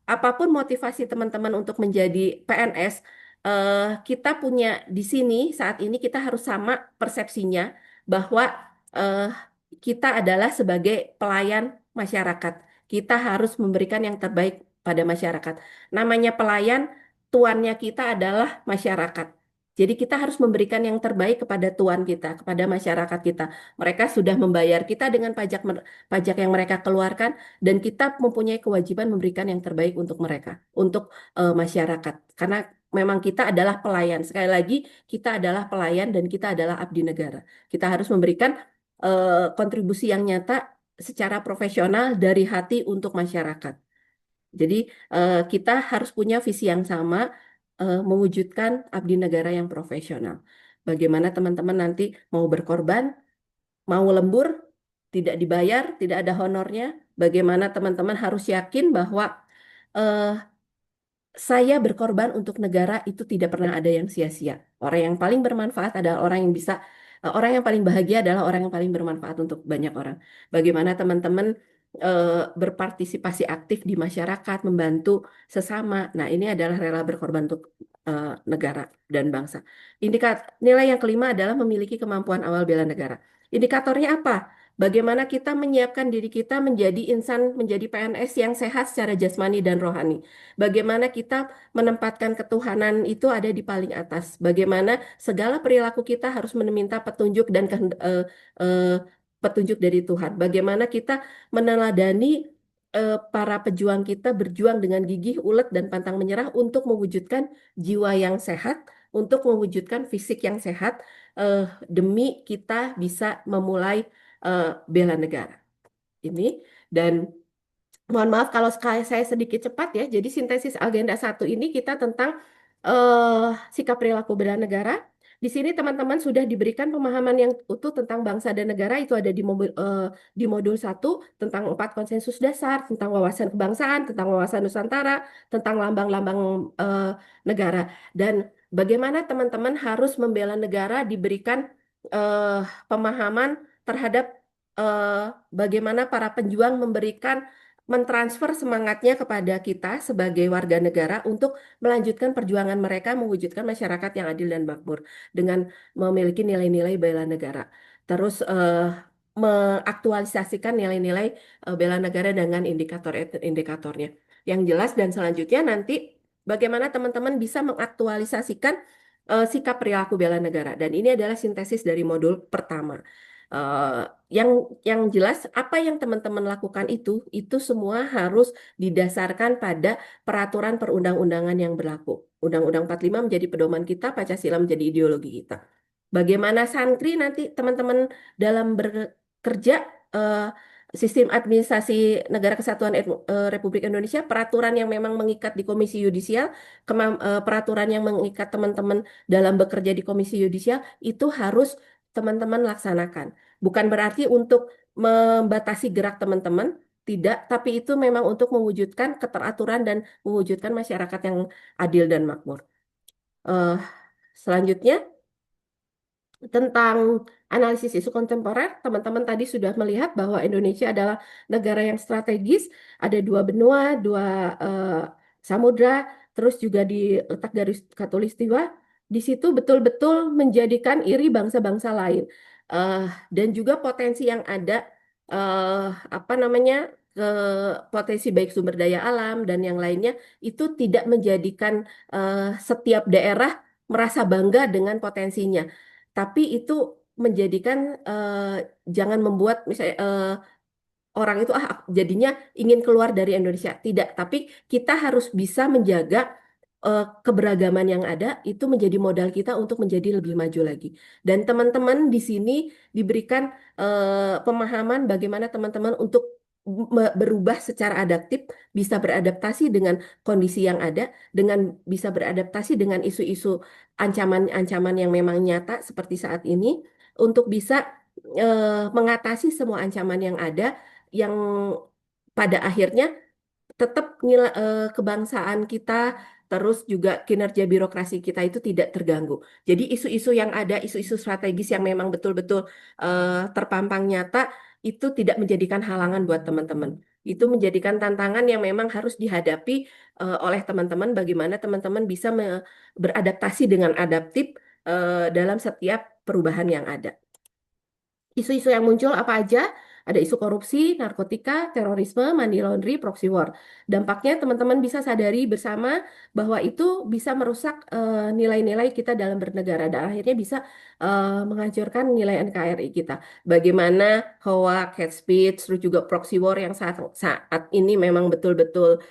apapun motivasi teman-teman untuk menjadi PNS, kita punya di sini saat ini kita harus sama persepsinya bahwa eh, kita adalah sebagai pelayan masyarakat. Kita harus memberikan yang terbaik pada masyarakat. Namanya pelayan, tuannya kita adalah masyarakat. Jadi kita harus memberikan yang terbaik kepada tuan kita, kepada masyarakat kita. Mereka sudah membayar kita dengan pajak yang mereka keluarkan dan kita mempunyai kewajiban memberikan yang terbaik untuk mereka, untuk masyarakat. Karena memang kita adalah pelayan. Sekali lagi, kita adalah pelayan dan kita adalah abdi negara. Kita harus memberikan kontribusi yang nyata secara profesional dari hati untuk masyarakat. Jadi kita harus punya visi yang sama, mewujudkan abdi negara yang profesional. Bagaimana teman-teman nanti mau berkorban, mau lembur, tidak dibayar, tidak ada honornya. Bagaimana teman-teman harus yakin bahwa eh, saya berkorban untuk negara itu tidak pernah ada yang sia-sia. Orang yang paling bermanfaat adalah orang yang bisa, orang yang paling bahagia adalah orang yang paling bermanfaat untuk banyak orang. Bagaimana teman-teman berpartisipasi aktif di masyarakat, membantu sesama. Nah, ini adalah rela berkorban untuk negara dan bangsa. Nilai yang kelima adalah memiliki kemampuan awal bela negara. Indikatornya apa? Bagaimana kita menyiapkan diri kita menjadi insan, menjadi PNS yang sehat secara jasmani dan rohani. Bagaimana kita menempatkan ketuhanan itu ada di paling atas. Bagaimana segala perilaku kita harus meminta petunjuk dan petunjuk dari Tuhan. Bagaimana kita meneladani para pejuang kita berjuang dengan gigih, ulet, dan pantang menyerah untuk mewujudkan jiwa yang sehat, untuk mewujudkan fisik yang sehat, demi kita bisa memulai bela negara. Ini dan mohon maaf kalau saya sedikit cepat ya. Jadi sintesis agenda 1 ini kita tentang sikap perilaku bela negara. Di sini teman-teman sudah diberikan pemahaman yang utuh tentang bangsa dan negara itu ada di modul 1 tentang 4 konsensus dasar, tentang wawasan kebangsaan, tentang wawasan Nusantara, tentang lambang-lambang negara. Dan bagaimana teman-teman harus membela negara diberikan pemahaman terhadap bagaimana para pejuang mentransfer semangatnya kepada kita sebagai warga negara untuk melanjutkan perjuangan mereka mewujudkan masyarakat yang adil dan makmur dengan memiliki nilai-nilai bela negara. Terus mengaktualisasikan nilai-nilai bela negara dengan indikator-indikatornya. Yang jelas dan selanjutnya nanti bagaimana teman-teman bisa mengaktualisasikan sikap perilaku bela negara. Dan ini adalah sintesis dari modul pertama. Eh, yang yang jelas apa yang teman-teman lakukan itu semua harus didasarkan pada peraturan perundang-undangan yang berlaku. Undang-Undang 45 menjadi pedoman kita, Pancasila menjadi ideologi kita. Bagaimana santri nanti teman-teman dalam bekerja eh, sistem administrasi Negara Kesatuan Republik Indonesia, peraturan yang memang mengikat di Komisi Yudisial, peraturan yang mengikat teman-teman dalam bekerja di Komisi Yudisial, itu harus teman-teman laksanakan. Bukan berarti untuk membatasi gerak teman-teman, tidak, tapi itu memang untuk mewujudkan keteraturan dan mewujudkan masyarakat yang adil dan makmur. Eh, Selanjutnya, tentang analisis isu kontemporer, teman-teman tadi sudah melihat bahwa Indonesia adalah negara yang strategis, ada dua benua, dua samudra, terus juga di letak garis khatulistiwa. Di situ betul-betul menjadikan iri bangsa-bangsa lain. Eh, dan juga potensi yang ada, eh, apa namanya, potensi baik sumber daya alam dan yang lainnya, itu tidak menjadikan setiap daerah merasa bangga dengan potensinya. Tapi itu menjadikan jangan membuat misalnya orang itu jadinya ingin keluar dari Indonesia. Tidak, tapi kita harus bisa menjaga keberagaman yang ada itu menjadi modal kita untuk menjadi lebih maju lagi. Dan teman-teman di sini diberikan pemahaman bagaimana teman-teman untuk berubah secara adaptif, bisa beradaptasi dengan kondisi yang ada, dengan bisa beradaptasi dengan isu-isu ancaman-ancaman yang memang nyata seperti saat ini, untuk bisa mengatasi semua ancaman yang ada, yang pada akhirnya tetap kebangsaan kita, terus juga kinerja birokrasi kita itu tidak terganggu. Jadi isu-isu yang ada, isu-isu strategis yang memang betul-betul terpampang nyata, itu tidak menjadikan halangan buat teman-teman. Itu menjadikan tantangan yang memang harus dihadapi oleh teman-teman, bagaimana teman-teman bisa beradaptasi dengan adaptif dalam setiap perubahan yang ada. Isu-isu yang muncul apa aja? Ada isu korupsi, narkotika, terorisme, money laundry, proxy war. Dampaknya teman-teman bisa sadari bersama bahwa itu bisa merusak nilai-nilai kita dalam bernegara dan akhirnya bisa menghancurkan nilai NKRI kita. Bagaimana hoax, hate speech, terus juga proxy war yang saat ini memang betul-betul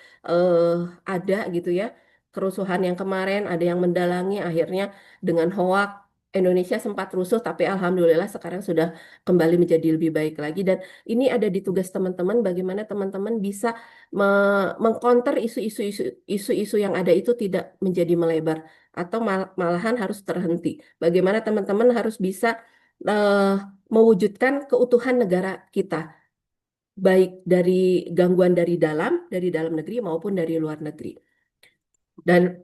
ada gitu ya. Kerusuhan yang kemarin ada yang mendalangi akhirnya dengan hoax Indonesia sempat rusuh, tapi alhamdulillah sekarang sudah kembali menjadi lebih baik lagi. Dan ini ada di tugas teman-teman, bagaimana teman-teman bisa mengcounter isu-isu yang ada itu tidak menjadi melebar atau malahan harus terhenti. Bagaimana teman-teman harus bisa eh, mewujudkan keutuhan negara kita, baik dari gangguan dari dalam negeri maupun dari luar negeri. Dan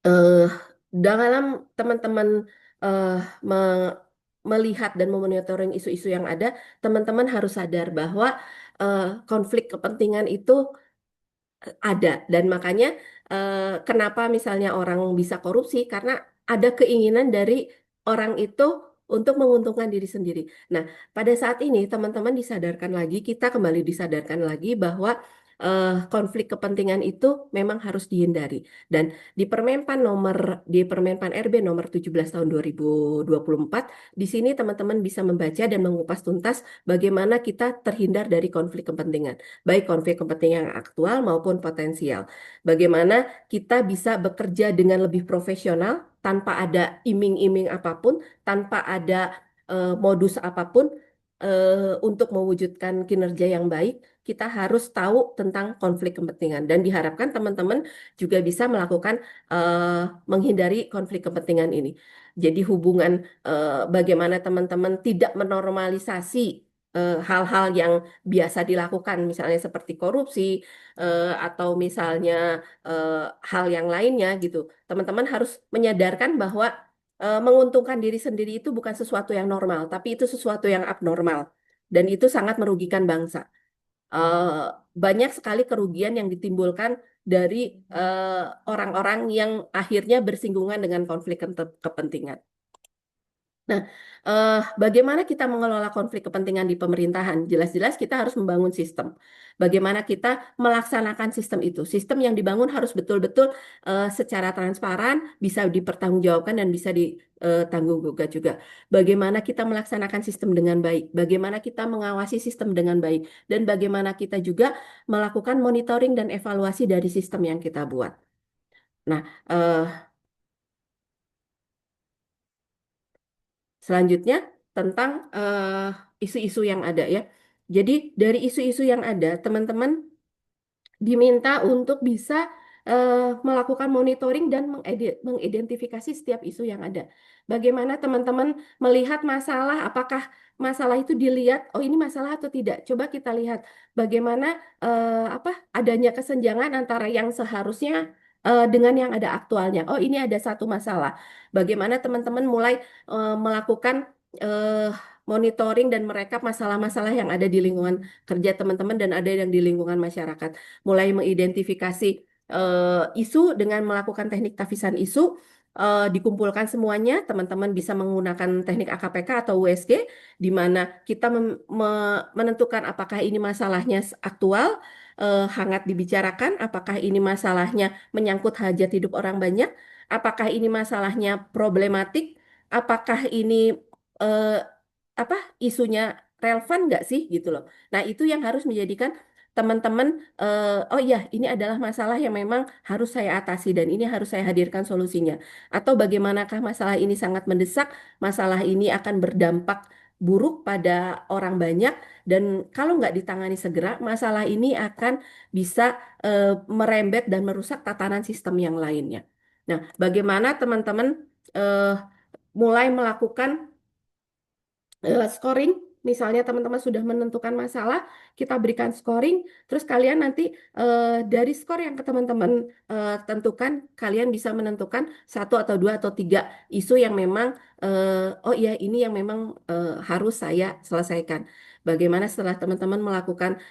eh, dalam teman-teman eh, melihat dan memonitoring isu-isu yang ada, teman-teman harus sadar bahwa konflik kepentingan itu ada dan makanya kenapa misalnya orang bisa korupsi karena ada keinginan dari orang itu untuk menguntungkan diri sendiri. Nah, pada saat ini teman-teman disadarkan lagi, kita kembali disadarkan lagi bahwa konflik kepentingan itu memang harus dihindari. Dan di Permenpan RB nomor 17 tahun 2024, di sini teman-teman bisa membaca dan mengupas tuntas bagaimana kita terhindar dari konflik kepentingan baik konflik kepentingan yang aktual maupun potensial. Bagaimana kita bisa bekerja dengan lebih profesional tanpa ada iming-iming apapun, tanpa ada modus apapun untuk mewujudkan kinerja yang baik. Kita harus tahu tentang konflik kepentingan dan diharapkan teman-teman juga bisa melakukan menghindari konflik kepentingan ini. Jadi hubungan bagaimana teman-teman tidak menormalisasi hal-hal yang biasa dilakukan, misalnya seperti korupsi atau misalnya eh, hal yang lainnya gitu. Teman-teman harus menyadarkan bahwa menguntungkan diri sendiri itu bukan sesuatu yang normal, tapi itu sesuatu yang abnormal dan itu sangat merugikan bangsa. Eh, Banyak sekali kerugian yang ditimbulkan dari orang-orang yang akhirnya bersinggungan dengan konflik kepentingan. Nah, bagaimana kita mengelola konflik kepentingan di pemerintahan? Jelas-jelas kita harus membangun sistem. Bagaimana kita melaksanakan sistem itu? Sistem yang dibangun harus betul-betul secara transparan, bisa dipertanggungjawabkan dan bisa ditanggung-gugat juga. Bagaimana kita melaksanakan sistem dengan baik? Bagaimana kita mengawasi sistem dengan baik? Dan bagaimana kita juga melakukan monitoring dan evaluasi dari sistem yang kita buat? Nah, eh, selanjutnya tentang isu-isu yang ada ya. Jadi dari isu-isu yang ada, teman-teman diminta untuk bisa melakukan monitoring dan mengidentifikasi setiap isu yang ada. Bagaimana teman-teman melihat masalah, apakah masalah itu dilihat, oh ini masalah atau tidak? Coba kita lihat bagaimana apa adanya kesenjangan antara yang seharusnya dengan yang ada aktualnya. Oh ini ada satu masalah. Bagaimana teman-teman mulai melakukan eh, monitoring dan merekap masalah-masalah yang ada di lingkungan kerja teman-teman dan ada yang di lingkungan masyarakat mulai mengidentifikasi isu dengan melakukan teknik tafisan isu, dikumpulkan semuanya, teman-teman bisa menggunakan teknik AKPK atau USG, di mana kita menentukan apakah ini masalahnya aktual, hangat dibicarakan, apakah ini masalahnya menyangkut hajat hidup orang banyak, apakah ini masalahnya problematik, apakah ini eh, apa isunya relevan nggak sih gitu loh. Nah, itu yang harus menjadikan teman-teman oh iya ini adalah masalah yang memang harus saya atasi dan ini harus saya hadirkan solusinya. Atau bagaimanakah masalah ini sangat mendesak, masalah ini akan berdampak buruk pada orang banyak dan kalau nggak ditangani segera, masalah ini akan bisa merembet dan merusak tatanan sistem yang lainnya. Nah, bagaimana teman-teman eh, mulai melakukan scoring, misalnya teman-teman sudah menentukan masalah, kita berikan scoring, terus kalian nanti dari skor yang ke teman-teman tentukan, kalian bisa menentukan satu atau dua atau tiga isu yang memang, oh iya ini yang memang harus saya selesaikan. Bagaimana setelah teman-teman melakukan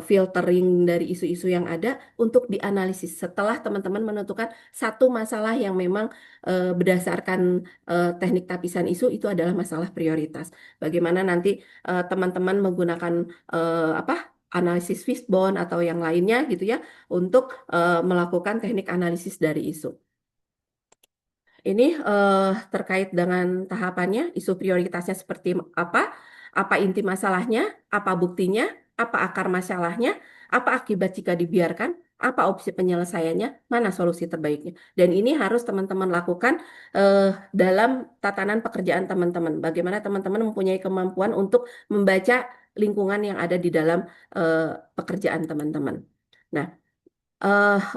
filtering dari isu-isu yang ada untuk dianalisis. Setelah teman-teman menentukan satu masalah yang memang berdasarkan teknik tapisan isu itu adalah masalah prioritas. Bagaimana nanti teman-teman menggunakan apa analisis fishbone atau yang lainnya gitu ya untuk melakukan teknik analisis dari isu. Ini terkait dengan tahapannya, isu prioritasnya seperti apa inti masalahnya, apa buktinya, apa akar masalahnya, apa akibat jika dibiarkan, apa opsi penyelesaiannya, mana solusi terbaiknya. Dan ini harus teman-teman lakukan dalam tatanan pekerjaan teman-teman. Bagaimana teman-teman mempunyai kemampuan untuk membaca lingkungan yang ada di dalam pekerjaan teman-teman. Nah,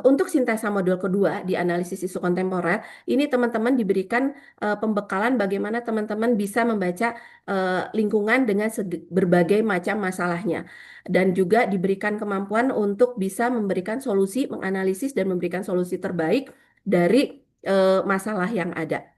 untuk sintesa modul kedua di analisis isu kontemporer, ini teman-teman diberikan pembekalan bagaimana teman-teman bisa membaca lingkungan dengan berbagai macam masalahnya. Dan juga diberikan kemampuan untuk bisa memberikan solusi, menganalisis dan memberikan solusi terbaik dari masalah yang ada.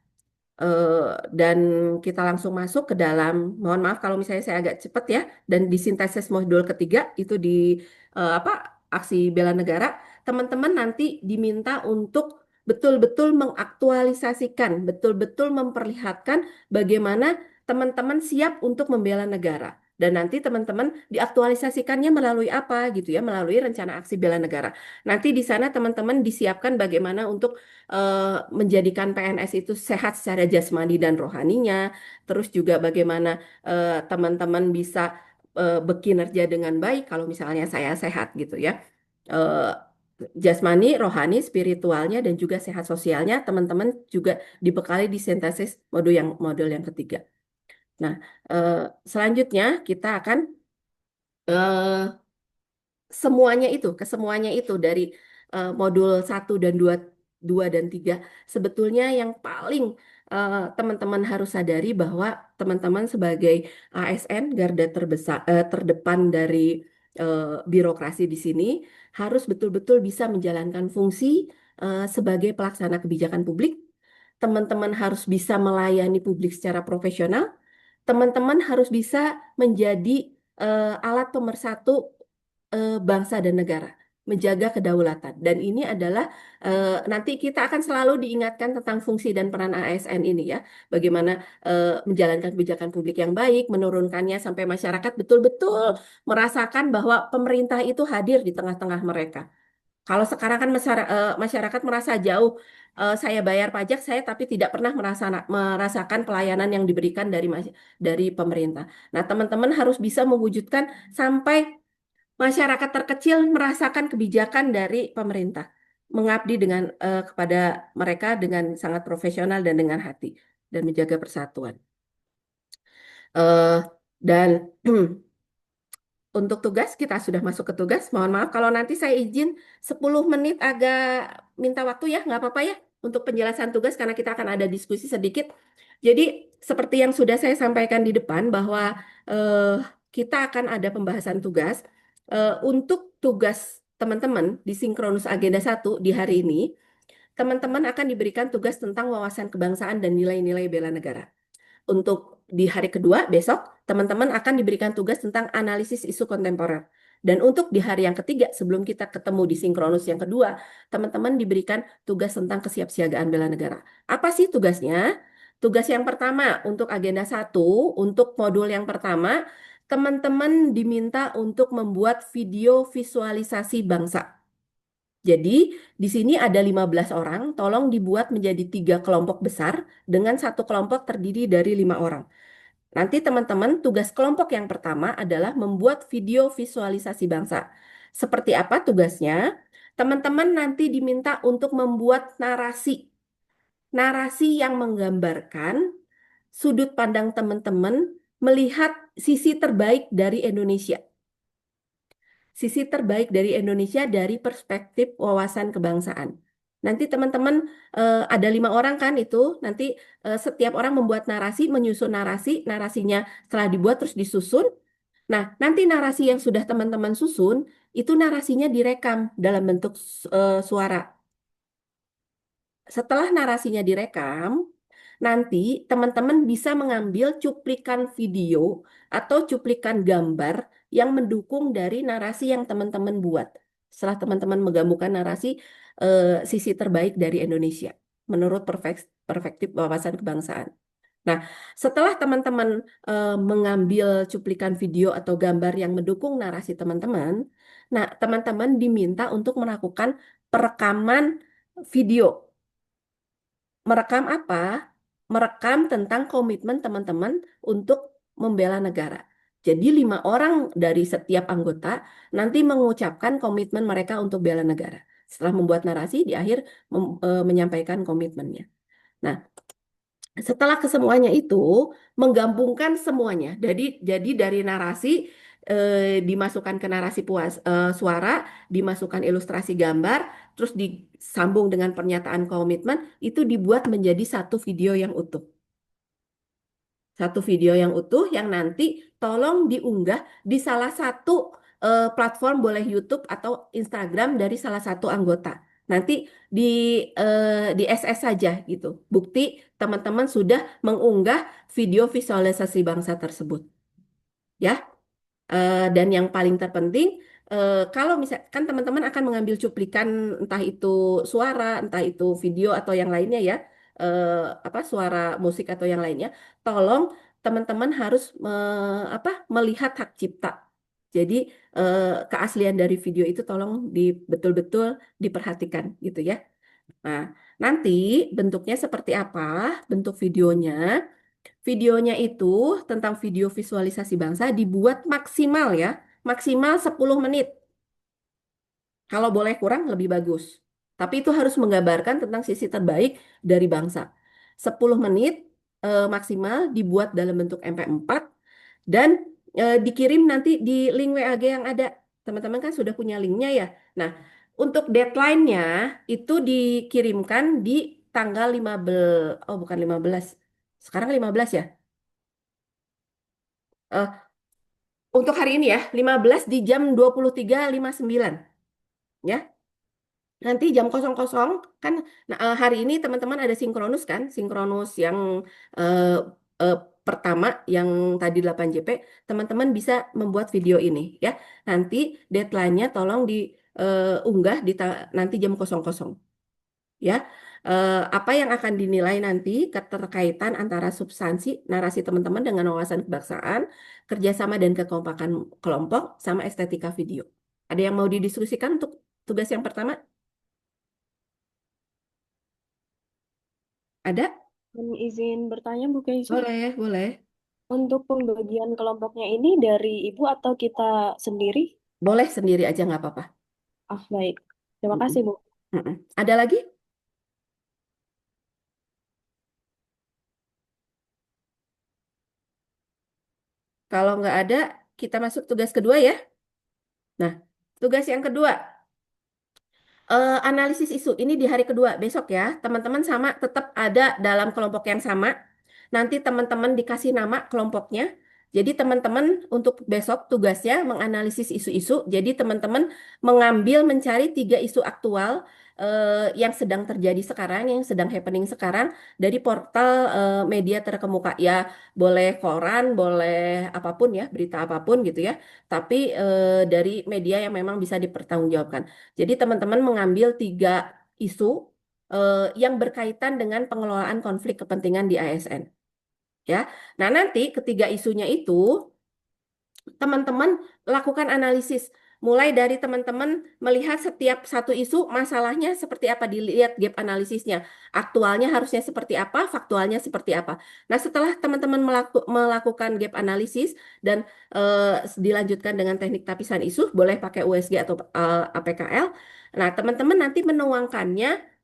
Dan kita langsung masuk ke dalam, mohon maaf kalau misalnya saya agak cepat ya, dan di sintesis modul ketiga itu di apa aksi bela negara, teman-teman nanti diminta untuk betul-betul mengaktualisasikan, betul-betul memperlihatkan bagaimana teman-teman siap untuk membela negara. Dan nanti teman-teman diaktualisasikannya melalui apa gitu ya, melalui rencana aksi bela negara. Nanti di sana teman-teman disiapkan bagaimana untuk menjadikan PNS itu sehat secara jasmani dan rohaninya, terus juga bagaimana teman-teman bisa berkinerja dengan baik kalau misalnya saya sehat gitu ya. Eh, Jasmani, rohani, spiritualnya dan juga sehat sosialnya teman-teman juga dibekali di sintesis modul yang ketiga. Nah, eh, selanjutnya kita akan eh, kesemuanya itu dari modul 1 dan 2 dan 3 sebetulnya yang paling teman-teman harus sadari bahwa teman-teman sebagai ASN garda terdepan dari birokrasi di sini harus betul-betul bisa menjalankan fungsi sebagai pelaksana kebijakan publik. Teman-teman harus bisa melayani publik secara profesional. Teman-teman harus bisa menjadi alat pemersatu bangsa dan negara, menjaga kedaulatan. Dan ini adalah nanti kita akan selalu diingatkan tentang fungsi dan peran ASN ini ya, bagaimana menjalankan kebijakan publik yang baik, menurunkannya sampai masyarakat betul-betul merasakan bahwa pemerintah itu hadir di tengah-tengah mereka. Kalau sekarang kan masyarakat merasa jauh, saya bayar pajak saya tapi tidak pernah merasakan pelayanan yang diberikan dari pemerintah. Nah, teman-teman harus bisa mewujudkan sampai masyarakat terkecil merasakan kebijakan dari pemerintah. mengabdi kepada mereka dengan sangat profesional dan dengan hati dan menjaga persatuan. Eh, dan untuk tugas kita sudah masuk ke tugas. Mohon maaf kalau nanti saya izin 10 menit agak minta waktu ya, nggak apa-apa ya untuk penjelasan tugas karena kita akan ada diskusi sedikit. Jadi seperti yang sudah saya sampaikan di depan bahwa eh, kita akan ada pembahasan tugas. Untuk tugas teman-teman di Sinkronus Agenda 1 di hari ini, teman-teman akan diberikan tugas tentang wawasan kebangsaan dan nilai-nilai bela negara. Untuk di hari kedua besok, teman-teman akan diberikan tugas tentang analisis isu kontemporer. Dan untuk di hari yang ketiga, sebelum kita ketemu di Sinkronus yang kedua, teman-teman diberikan tugas tentang kesiapsiagaan bela negara. Apa sih tugasnya? Tugas yang pertama untuk agenda 1, untuk modul yang pertama, teman-teman diminta untuk membuat video visualisasi bangsa. Jadi, di sini ada 15 orang, tolong dibuat menjadi 3 kelompok besar dengan satu kelompok terdiri dari 5 orang. Nanti teman-teman, tugas kelompok yang pertama adalah membuat video visualisasi bangsa. Seperti apa tugasnya? Teman-teman nanti diminta untuk membuat narasi. Narasi yang menggambarkan sudut pandang teman-teman melihat sisi terbaik dari Indonesia. Sisi terbaik dari Indonesia dari perspektif wawasan kebangsaan. Nanti teman-teman ada 5 orang kan itu, nanti setiap orang membuat narasi, menyusun narasi, narasinya setelah dibuat terus disusun. Nah, nanti narasi yang sudah teman-teman susun, itu narasinya direkam dalam bentuk suara. Setelah narasinya direkam, nanti teman-teman bisa mengambil cuplikan video atau cuplikan gambar yang mendukung dari narasi yang teman-teman buat. Setelah teman-teman menggabungkan narasi sisi terbaik dari Indonesia menurut perspektif wawasan kebangsaan. Nah, setelah teman-teman mengambil cuplikan video atau gambar yang mendukung narasi teman-teman, nah teman-teman diminta untuk melakukan perekaman video. Merekam apa? Merekam tentang komitmen teman-teman untuk membela negara. Jadi 5 orang dari setiap anggota nanti mengucapkan komitmen mereka untuk bela negara. Setelah membuat narasi, di akhir menyampaikan komitmennya. Nah, setelah kesemuanya itu menggabungkan semuanya. Jadi dari narasi dimasukkan ke narasi suara, dimasukkan ilustrasi gambar, terus disambung dengan pernyataan komitmen, itu dibuat menjadi satu video yang utuh. Satu video yang utuh yang nanti tolong diunggah di salah satu platform, boleh YouTube atau Instagram dari salah satu anggota. Nanti di di SS saja gitu. Bukti teman-teman sudah mengunggah video visualisasi bangsa tersebut. Ya. Dan yang paling terpenting, kalau misalkan teman-teman akan mengambil cuplikan entah itu suara, entah itu video atau yang lainnya ya, suara musik atau yang lainnya, tolong teman-teman harus melihat hak cipta. Jadi keaslian dari video itu tolong betul-betul diperhatikan gitu ya. Nah, nanti bentuknya seperti apa? Bentuk videonya. Videonya itu tentang video visualisasi bangsa dibuat maksimal ya, maksimal 10 menit. Kalau boleh kurang lebih bagus. Tapi itu harus menggambarkan tentang sisi terbaik dari bangsa. 10 menit maksimal dibuat dalam bentuk MP4 dan dikirim nanti di link WAG yang ada. Teman-teman kan sudah punya linknya ya. Nah, untuk deadline-nya itu dikirimkan di tanggal 15, oh bukan 15. Sekarang 15 ya? Eh, untuk hari ini ya, 15 di jam 23.59. Ya. Nanti jam 00 kan hari ini teman-teman ada sinkronus kan? Sinkronus yang eh, eh, pertama yang tadi 8JP, teman-teman bisa membuat video ini ya. Nanti deadline-nya tolong diunggah nanti jam 00. Ya. Apa yang akan dinilai nanti keterkaitan antara substansi narasi teman-teman dengan wawasan kebangsaan, kerjasama dan kekompakan kelompok, sama estetika video. Ada yang mau didiskusikan untuk tugas yang pertama? Ada? Izin bertanya Bu Keisha, Boleh, boleh. untuk pembagian kelompoknya ini dari Ibu atau kita sendiri? Boleh sendiri aja nggak apa-apa. Baik. Terima kasih Bu. Ada lagi? Kalau nggak ada, kita masuk tugas kedua ya. Nah, tugas yang kedua, analisis isu. Ini di hari kedua, besok ya. Teman-teman sama tetap ada dalam kelompok yang sama. Nanti teman-teman dikasih nama kelompoknya. Jadi teman-teman untuk besok tugasnya menganalisis isu-isu. Jadi teman-teman mengambil mencari 3 isu aktual yang sedang terjadi sekarang, yang sedang happening sekarang dari portal media terkemuka. Ya, boleh koran, boleh apapun ya, berita apapun gitu ya. Tapi dari media yang memang bisa dipertanggungjawabkan. Jadi teman-teman mengambil 3 isu yang berkaitan dengan pengelolaan konflik kepentingan di ASN. Ya, nah nanti ketiga isunya itu teman-teman lakukan analisis. Mulai dari teman-teman melihat setiap satu isu masalahnya seperti apa, dilihat gap analisisnya. Aktualnya harusnya seperti apa, faktualnya seperti apa. Nah, setelah teman-teman melakukan gap analisis dan dilanjutkan dengan teknik tapisan isu, boleh pakai USG atau APKL. Nah, teman-teman nanti menuangkannya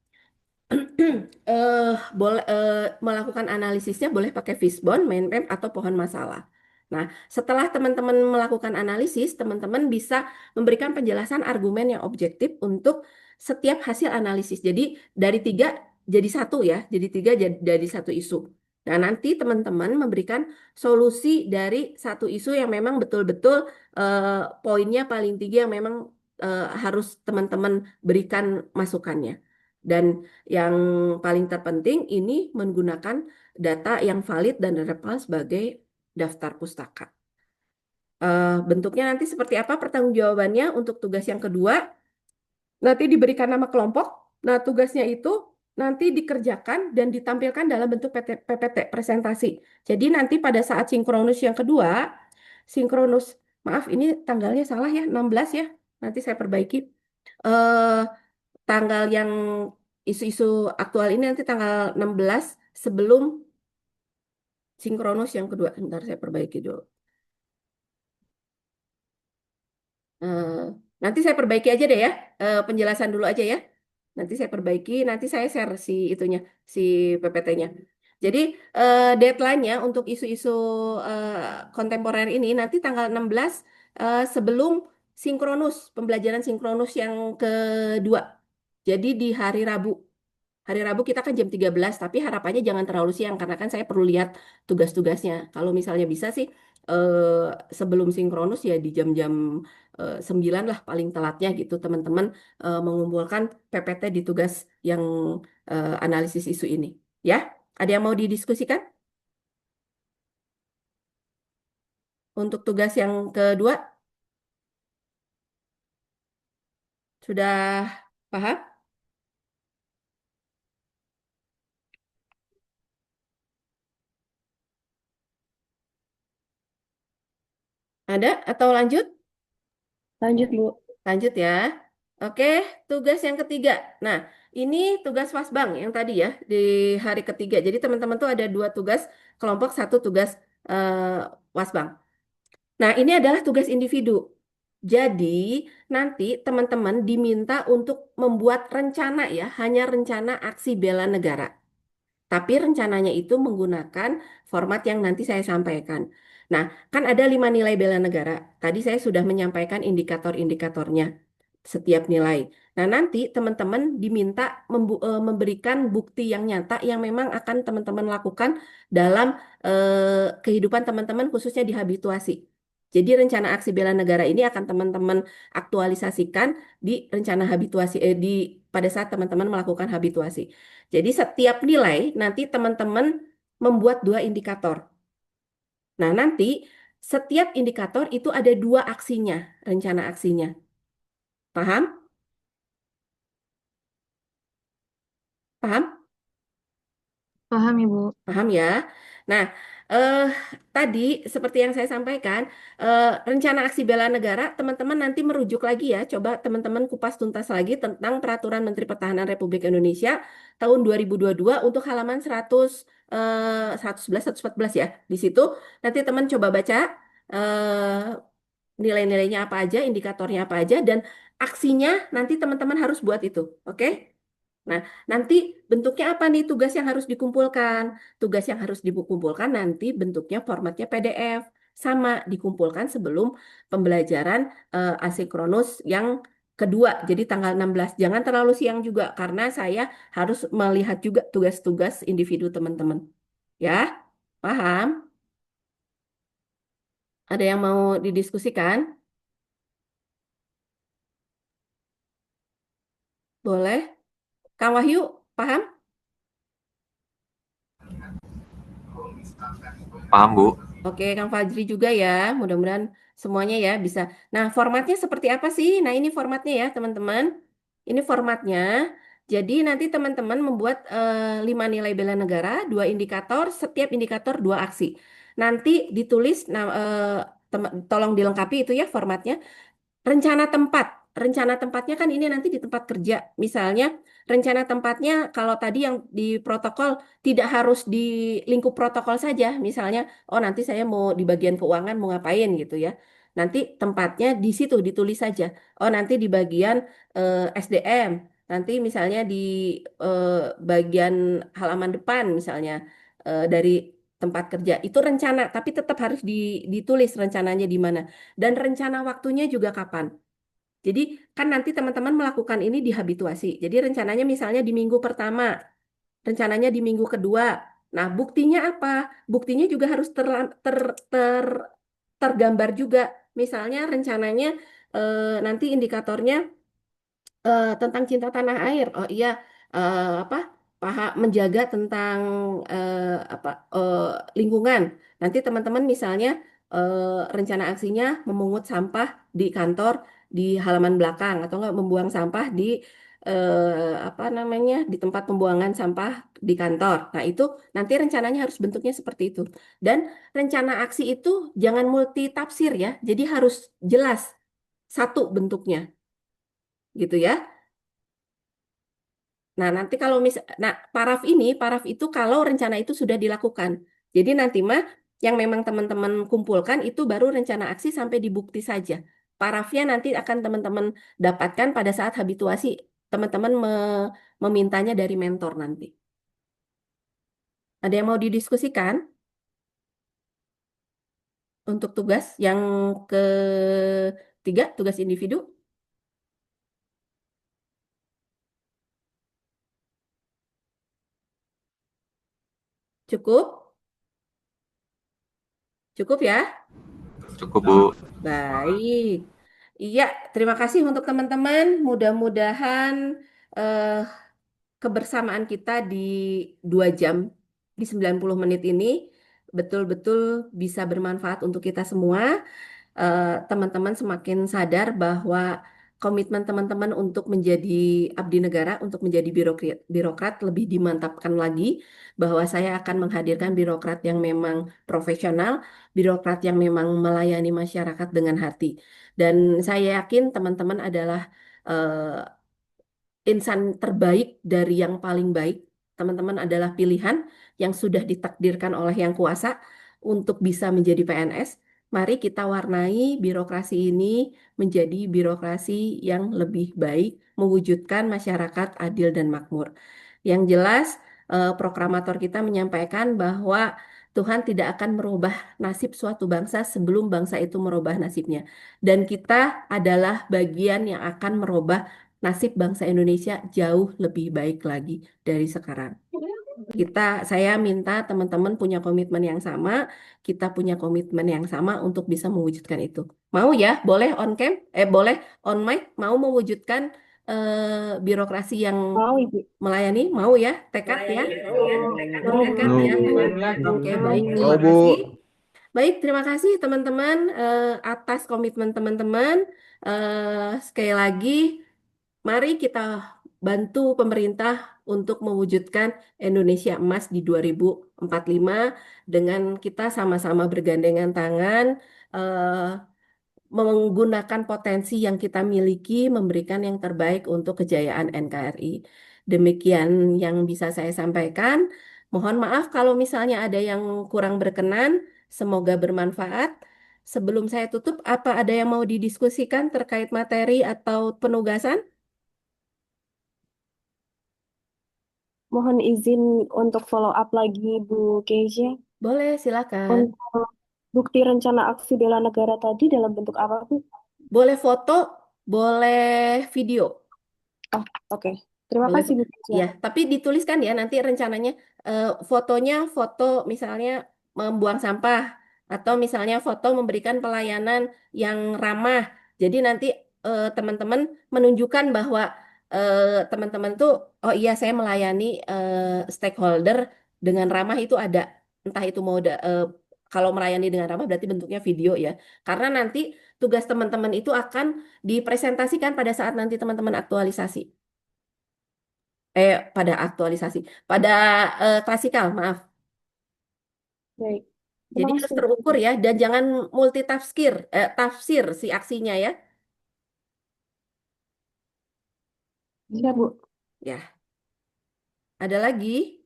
boleh melakukan analisisnya boleh pakai fishbone, main map atau pohon masalah. Nah, setelah teman-teman melakukan analisis, teman-teman bisa memberikan penjelasan argumen yang objektif untuk setiap hasil analisis. Jadi dari 3 jadi 1 ya, jadi 3 jadi 1 isu. Nah, nanti teman-teman memberikan solusi dari 1 isu yang memang betul-betul poinnya paling tinggi yang memang harus teman-teman berikan masukannya. Dan yang paling terpenting ini menggunakan data yang valid dan relevan sebagai daftar pustaka. Bentuknya nanti seperti apa pertanggungjawabannya untuk tugas yang kedua? Nanti diberikan nama kelompok. Nah, tugasnya itu nanti dikerjakan dan ditampilkan dalam bentuk PPT, presentasi. Jadi nanti pada saat sinkronus yang kedua, sinkronus, maaf ini tanggalnya salah ya, 16 ya. Nanti saya perbaiki. Eh, Tanggal yang isu-isu aktual ini nanti tanggal 16 sebelum sinkronus yang kedua. Bentar saya perbaiki dulu. Eh, Nanti saya perbaiki aja deh ya. Penjelasan dulu aja ya. Nanti saya perbaiki, nanti saya share si itunya, si PPT-nya. Jadi deadline-nya untuk isu-isu kontemporer ini nanti tanggal 16 sebelum sinkronus, pembelajaran sinkronus yang kedua. Jadi di hari Rabu. Hari Rabu kita kan jam 13, tapi harapannya jangan terlalu siang karena kan saya perlu lihat tugas-tugasnya. Kalau misalnya bisa sih sebelum sinkronus ya di jam-jam 9 lah paling telatnya gitu teman-teman mengumpulkan PPT di tugas yang analisis isu ini. Ya, ada yang mau didiskusikan? Untuk tugas yang kedua sudah paham? Ada atau lanjut? Lanjut, Bu. Lanjut ya. Oke, tugas yang ketiga. Nah, ini tugas Wasbang yang tadi ya di hari ketiga. Jadi teman-teman tuh ada 2 tugas kelompok, 1 tugas Wasbang. Nah, ini adalah tugas individu. Jadi, nanti teman-teman diminta untuk membuat rencana ya, hanya rencana aksi bela negara. Tapi rencananya itu menggunakan format yang nanti saya sampaikan. Nah, kan ada 5 nilai bela negara. Tadi saya sudah menyampaikan indikator-indikatornya setiap nilai. Nah, nanti teman-teman diminta memberikan bukti yang nyata yang memang akan teman-teman lakukan dalam kehidupan teman-teman khususnya di habituasi. Jadi rencana aksi bela negara ini akan teman-teman aktualisasikan di rencana habituasi pada saat teman-teman melakukan habituasi. Jadi setiap nilai nanti teman-teman membuat 2 indikator. Nah, nanti setiap indikator itu ada 2 aksinya, rencana aksinya. Paham? Paham? Paham, Ibu. Paham ya? Nah, eh, tadi seperti yang saya sampaikan, rencana aksi bela negara, teman-teman nanti merujuk lagi ya. Coba teman-teman kupas tuntas lagi tentang Peraturan Menteri Pertahanan Republik Indonesia tahun 2022 untuk halaman 111, 114 ya. Di situ nanti teman coba baca nilai-nilainya apa aja, indikatornya apa aja, dan aksinya nanti teman-teman harus buat itu, oke? Nah, nanti bentuknya apa nih tugas yang harus dikumpulkan? Tugas yang harus dikumpulkan nanti bentuknya formatnya PDF. Sama dikumpulkan sebelum pembelajaran asinkronus yang kedua. Jadi tanggal 16. Jangan terlalu siang juga karena saya harus melihat juga tugas-tugas individu teman-teman. Ya, paham? Ada yang mau didiskusikan? Boleh? Kang Wahyu, paham? Paham, Bu? Oke, Kang Fajri juga ya. Mudah-mudahan semuanya ya bisa. Nah, formatnya seperti apa sih? Nah, ini formatnya ya, teman-teman. Ini formatnya. Jadi nanti teman-teman membuat 5 nilai bela negara, 2 indikator, setiap indikator 2 aksi. Nanti ditulis, nah, tolong dilengkapi itu ya formatnya. Rencana tempat. Rencana tempatnya kan ini nanti di tempat kerja. Misalnya, rencana tempatnya kalau tadi yang di protokol tidak harus di lingkup protokol saja. Misalnya, oh nanti saya mau di bagian keuangan mau ngapain gitu ya. Nanti tempatnya di situ ditulis saja. Oh nanti di bagian SDM. Nanti misalnya di eh, bagian halaman depan misalnya dari tempat kerja. Itu rencana, tapi tetap harus ditulis rencananya di mana. Dan rencana waktunya juga kapan. Jadi kan nanti teman-teman melakukan ini di habituasi. Jadi rencananya misalnya di minggu pertama, rencananya di minggu kedua. Nah, buktinya apa? Buktinya juga harus tergambar juga. Misalnya rencananya nanti indikatornya tentang cinta tanah air. Oh iya, apa? Menjaga tentang apa lingkungan. Nanti teman-teman misalnya rencana aksinya memungut sampah di kantor di halaman belakang atau enggak membuang sampah di apa namanya di tempat pembuangan sampah di kantor. Nah, itu nanti rencananya harus bentuknya seperti itu. Dan rencana aksi itu jangan multi tafsir ya. Jadi harus jelas satu bentuknya gitu ya. Nah, nanti kalau nah, paraf itu kalau rencana itu sudah dilakukan. Jadi nanti mah yang memang teman-teman kumpulkan itu baru rencana aksi sampai di bukti saja. Parafnya nanti akan teman-teman dapatkan pada saat habituasi teman-teman memintanya dari mentor nanti. Ada yang mau didiskusikan untuk tugas yang ketiga, tugas individu? Cukup? Cukup ya? Cukup, Bu. Baik. Iya, terima kasih untuk teman-teman. Mudah-mudahan eh, kebersamaan kita di 2 jam, di 90 menit ini betul-betul bisa bermanfaat untuk kita semua. Teman-teman semakin sadar bahwa komitmen teman-teman untuk menjadi abdi negara, untuk menjadi birokrat lebih dimantapkan lagi, bahwa saya akan menghadirkan birokrat yang memang profesional, birokrat yang memang melayani masyarakat dengan hati. Dan saya yakin teman-teman adalah insan terbaik dari yang paling baik. Teman-teman adalah pilihan yang sudah ditakdirkan oleh Yang Kuasa untuk bisa menjadi PNS. Mari kita warnai birokrasi ini menjadi birokrasi yang lebih baik, mewujudkan masyarakat adil dan makmur. Yang jelas, proklamator kita menyampaikan bahwa Tuhan tidak akan merubah nasib suatu bangsa sebelum bangsa itu merubah nasibnya. Dan kita adalah bagian yang akan merubah nasib bangsa Indonesia jauh lebih baik lagi dari sekarang. Saya minta teman-teman punya komitmen yang sama, kita punya komitmen yang sama untuk bisa mewujudkan itu. Mau ya? Boleh on cam? Boleh on mic? Mau mewujudkan birokrasi yang Mau, Ibu. melayani? Mau ya? Tekad ya? Bertekad ya? Oke, baik. Oh, Terima Bu. kasih. Baik, terima kasih teman-teman atas komitmen teman-teman. Sekali lagi, mari kita bantu pemerintah untuk mewujudkan Indonesia Emas di 2045 dengan kita sama-sama bergandengan tangan, eh, menggunakan potensi yang kita miliki, memberikan yang terbaik untuk kejayaan NKRI. Demikian yang bisa saya sampaikan. Mohon maaf kalau misalnya ada yang kurang berkenan. Semoga bermanfaat. sebelum saya tutup, apa ada yang mau didiskusikan terkait materi atau penugasan? Mohon izin untuk follow up lagi, Bu Keisha. Boleh, silakan. Untuk bukti rencana aksi bela negara tadi dalam bentuk apa, Bu? Boleh foto, boleh video. Oh, oke. Terima Boleh, kasih, Bu Keisha. ya, tapi dituliskan ya nanti rencananya fotonya foto misalnya membuang sampah atau misalnya foto memberikan pelayanan yang ramah. Jadi nanti teman-teman menunjukkan bahwa teman-teman tuh oh iya saya melayani stakeholder dengan ramah itu ada. Entah itu mau kalau melayani dengan ramah berarti bentuknya video ya. Karena nanti tugas teman-teman itu akan dipresentasikan pada saat nanti teman-teman aktualisasi. Pada aktualisasi, pada klasikal, maaf. Baik. Jadi Terima harus kasih. terukur ya, dan jangan multi tafsir si aksinya ya. Iya, Bu. Ya, ada lagi?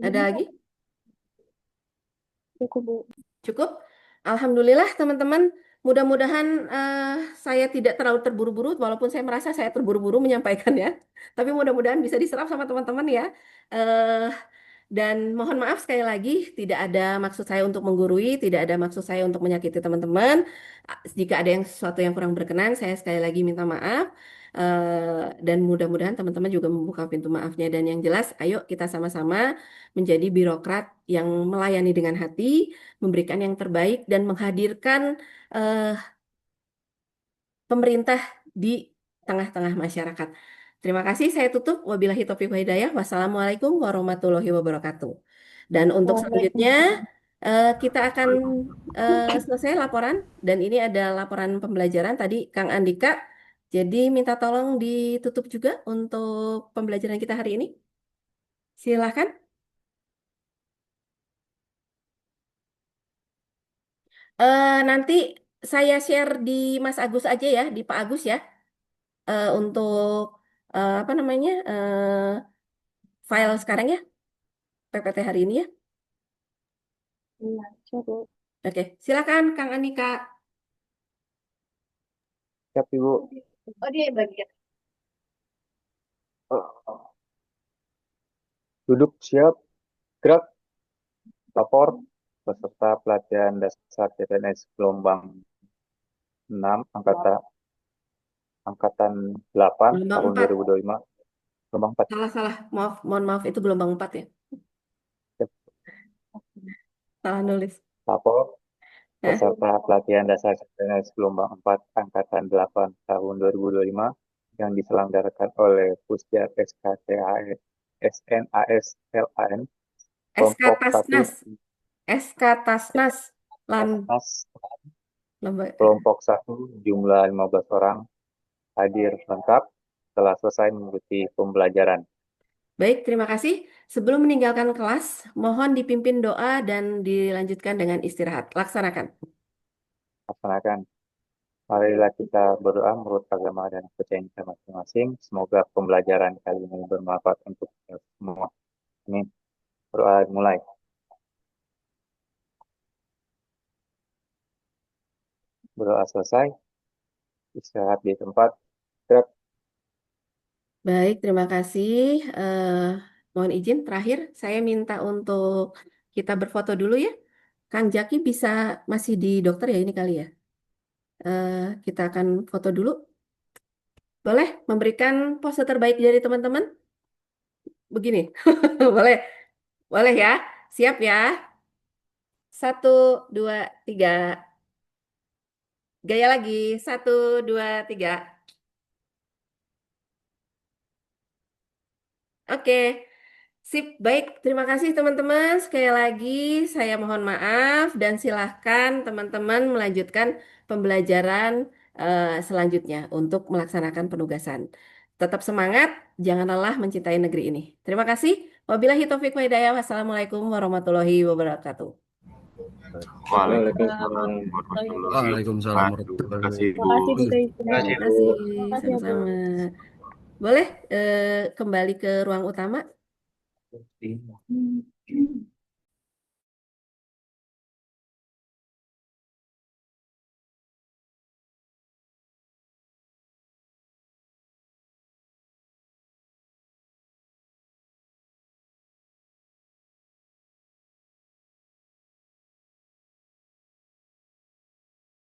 Ada lagi? Cukup, Bu. Cukup? Alhamdulillah teman-teman. Mudah-mudahan saya tidak terlalu terburu-buru, walaupun saya merasa saya terburu-buru menyampaikannya. Tapi mudah-mudahan bisa diserap sama teman-teman ya. Eh, Dan mohon maaf sekali lagi, tidak ada maksud saya untuk menggurui, tidak ada maksud saya untuk menyakiti teman-teman. Jika ada yang sesuatu yang kurang berkenan, saya sekali lagi minta maaf. Dan mudah-mudahan teman-teman juga membuka pintu maafnya. Dan yang jelas, ayo kita sama-sama menjadi birokrat yang melayani dengan hati, memberikan yang terbaik, dan menghadirkan eh, pemerintah di tengah-tengah masyarakat. Terima kasih, saya tutup. Wabillahi taufiq wa hidayah. Wassalamualaikum warahmatullahi wabarakatuh. Dan untuk selanjutnya, kita akan selesai laporan. Dan ini ada laporan pembelajaran tadi, Kang Andika. Jadi minta tolong ditutup juga untuk pembelajaran kita hari ini. Silahkan. Nanti saya share di Mas Agus aja ya, di Pak Agus ya. Untuk apa namanya file sekarang ya PPT hari ini ya. Iya, cukup. Oke, silakan Kang Andika. Siap, Ibu. Oh dia yang bagian. Duduk siap, gerak, lapor, peserta pelatihan dasar CPNS gelombang 6 angkatan 8 Gelombang tahun 4. 2025. Gelombang 4. Salah. Mohon maaf itu gelombang 4 ya. Siap. Salah nulis. Lapor, peserta pelatihan dasar CPNS gelombang 4 angkatan 8 tahun 2025 yang diselenggarakan oleh Pusdar SKTAS SNAS LAN SK kelompok 1 Tasnas. SK Tasnas. Kelompok 1 jumlah 15 orang hadir lengkap setelah selesai mengikuti pembelajaran. Baik, terima kasih. Sebelum meninggalkan kelas, mohon dipimpin doa dan dilanjutkan dengan istirahat. Laksanakan. Marilah kita berdoa menurut agama dan kepercayaan kita masing-masing. Semoga pembelajaran kali ini bermanfaat untuk kita semua. Amin. Berdoa mulai. Berdoa selesai. Istirahat di tempat. Gerak. Baik, terima kasih. Mohon izin terakhir, saya minta untuk kita berfoto dulu ya. Kang Jaki bisa masih di dokter ya ini kali ya. Kita akan foto dulu. Boleh memberikan pose terbaik dari teman-teman? Begini, boleh, boleh ya. Siap ya. 1, 2, 3. Gaya lagi. 1, 2, 3. Oke. Sip, baik. Terima kasih teman-teman. Sekali lagi saya mohon maaf dan silahkan teman-teman melanjutkan pembelajaran selanjutnya untuk melaksanakan penugasan. Tetap semangat, jangan lelah mencintai negeri ini. Terima kasih. Wabillahi taufiq wa hidayah. Wassalamualaikum warahmatullahi wabarakatuh. Waalaikumsalam warahmatullahi wabarakatuh. Terima kasih, Bu Keisha. Terima kasih. Sama-sama. Boleh kembali ke ruang utama.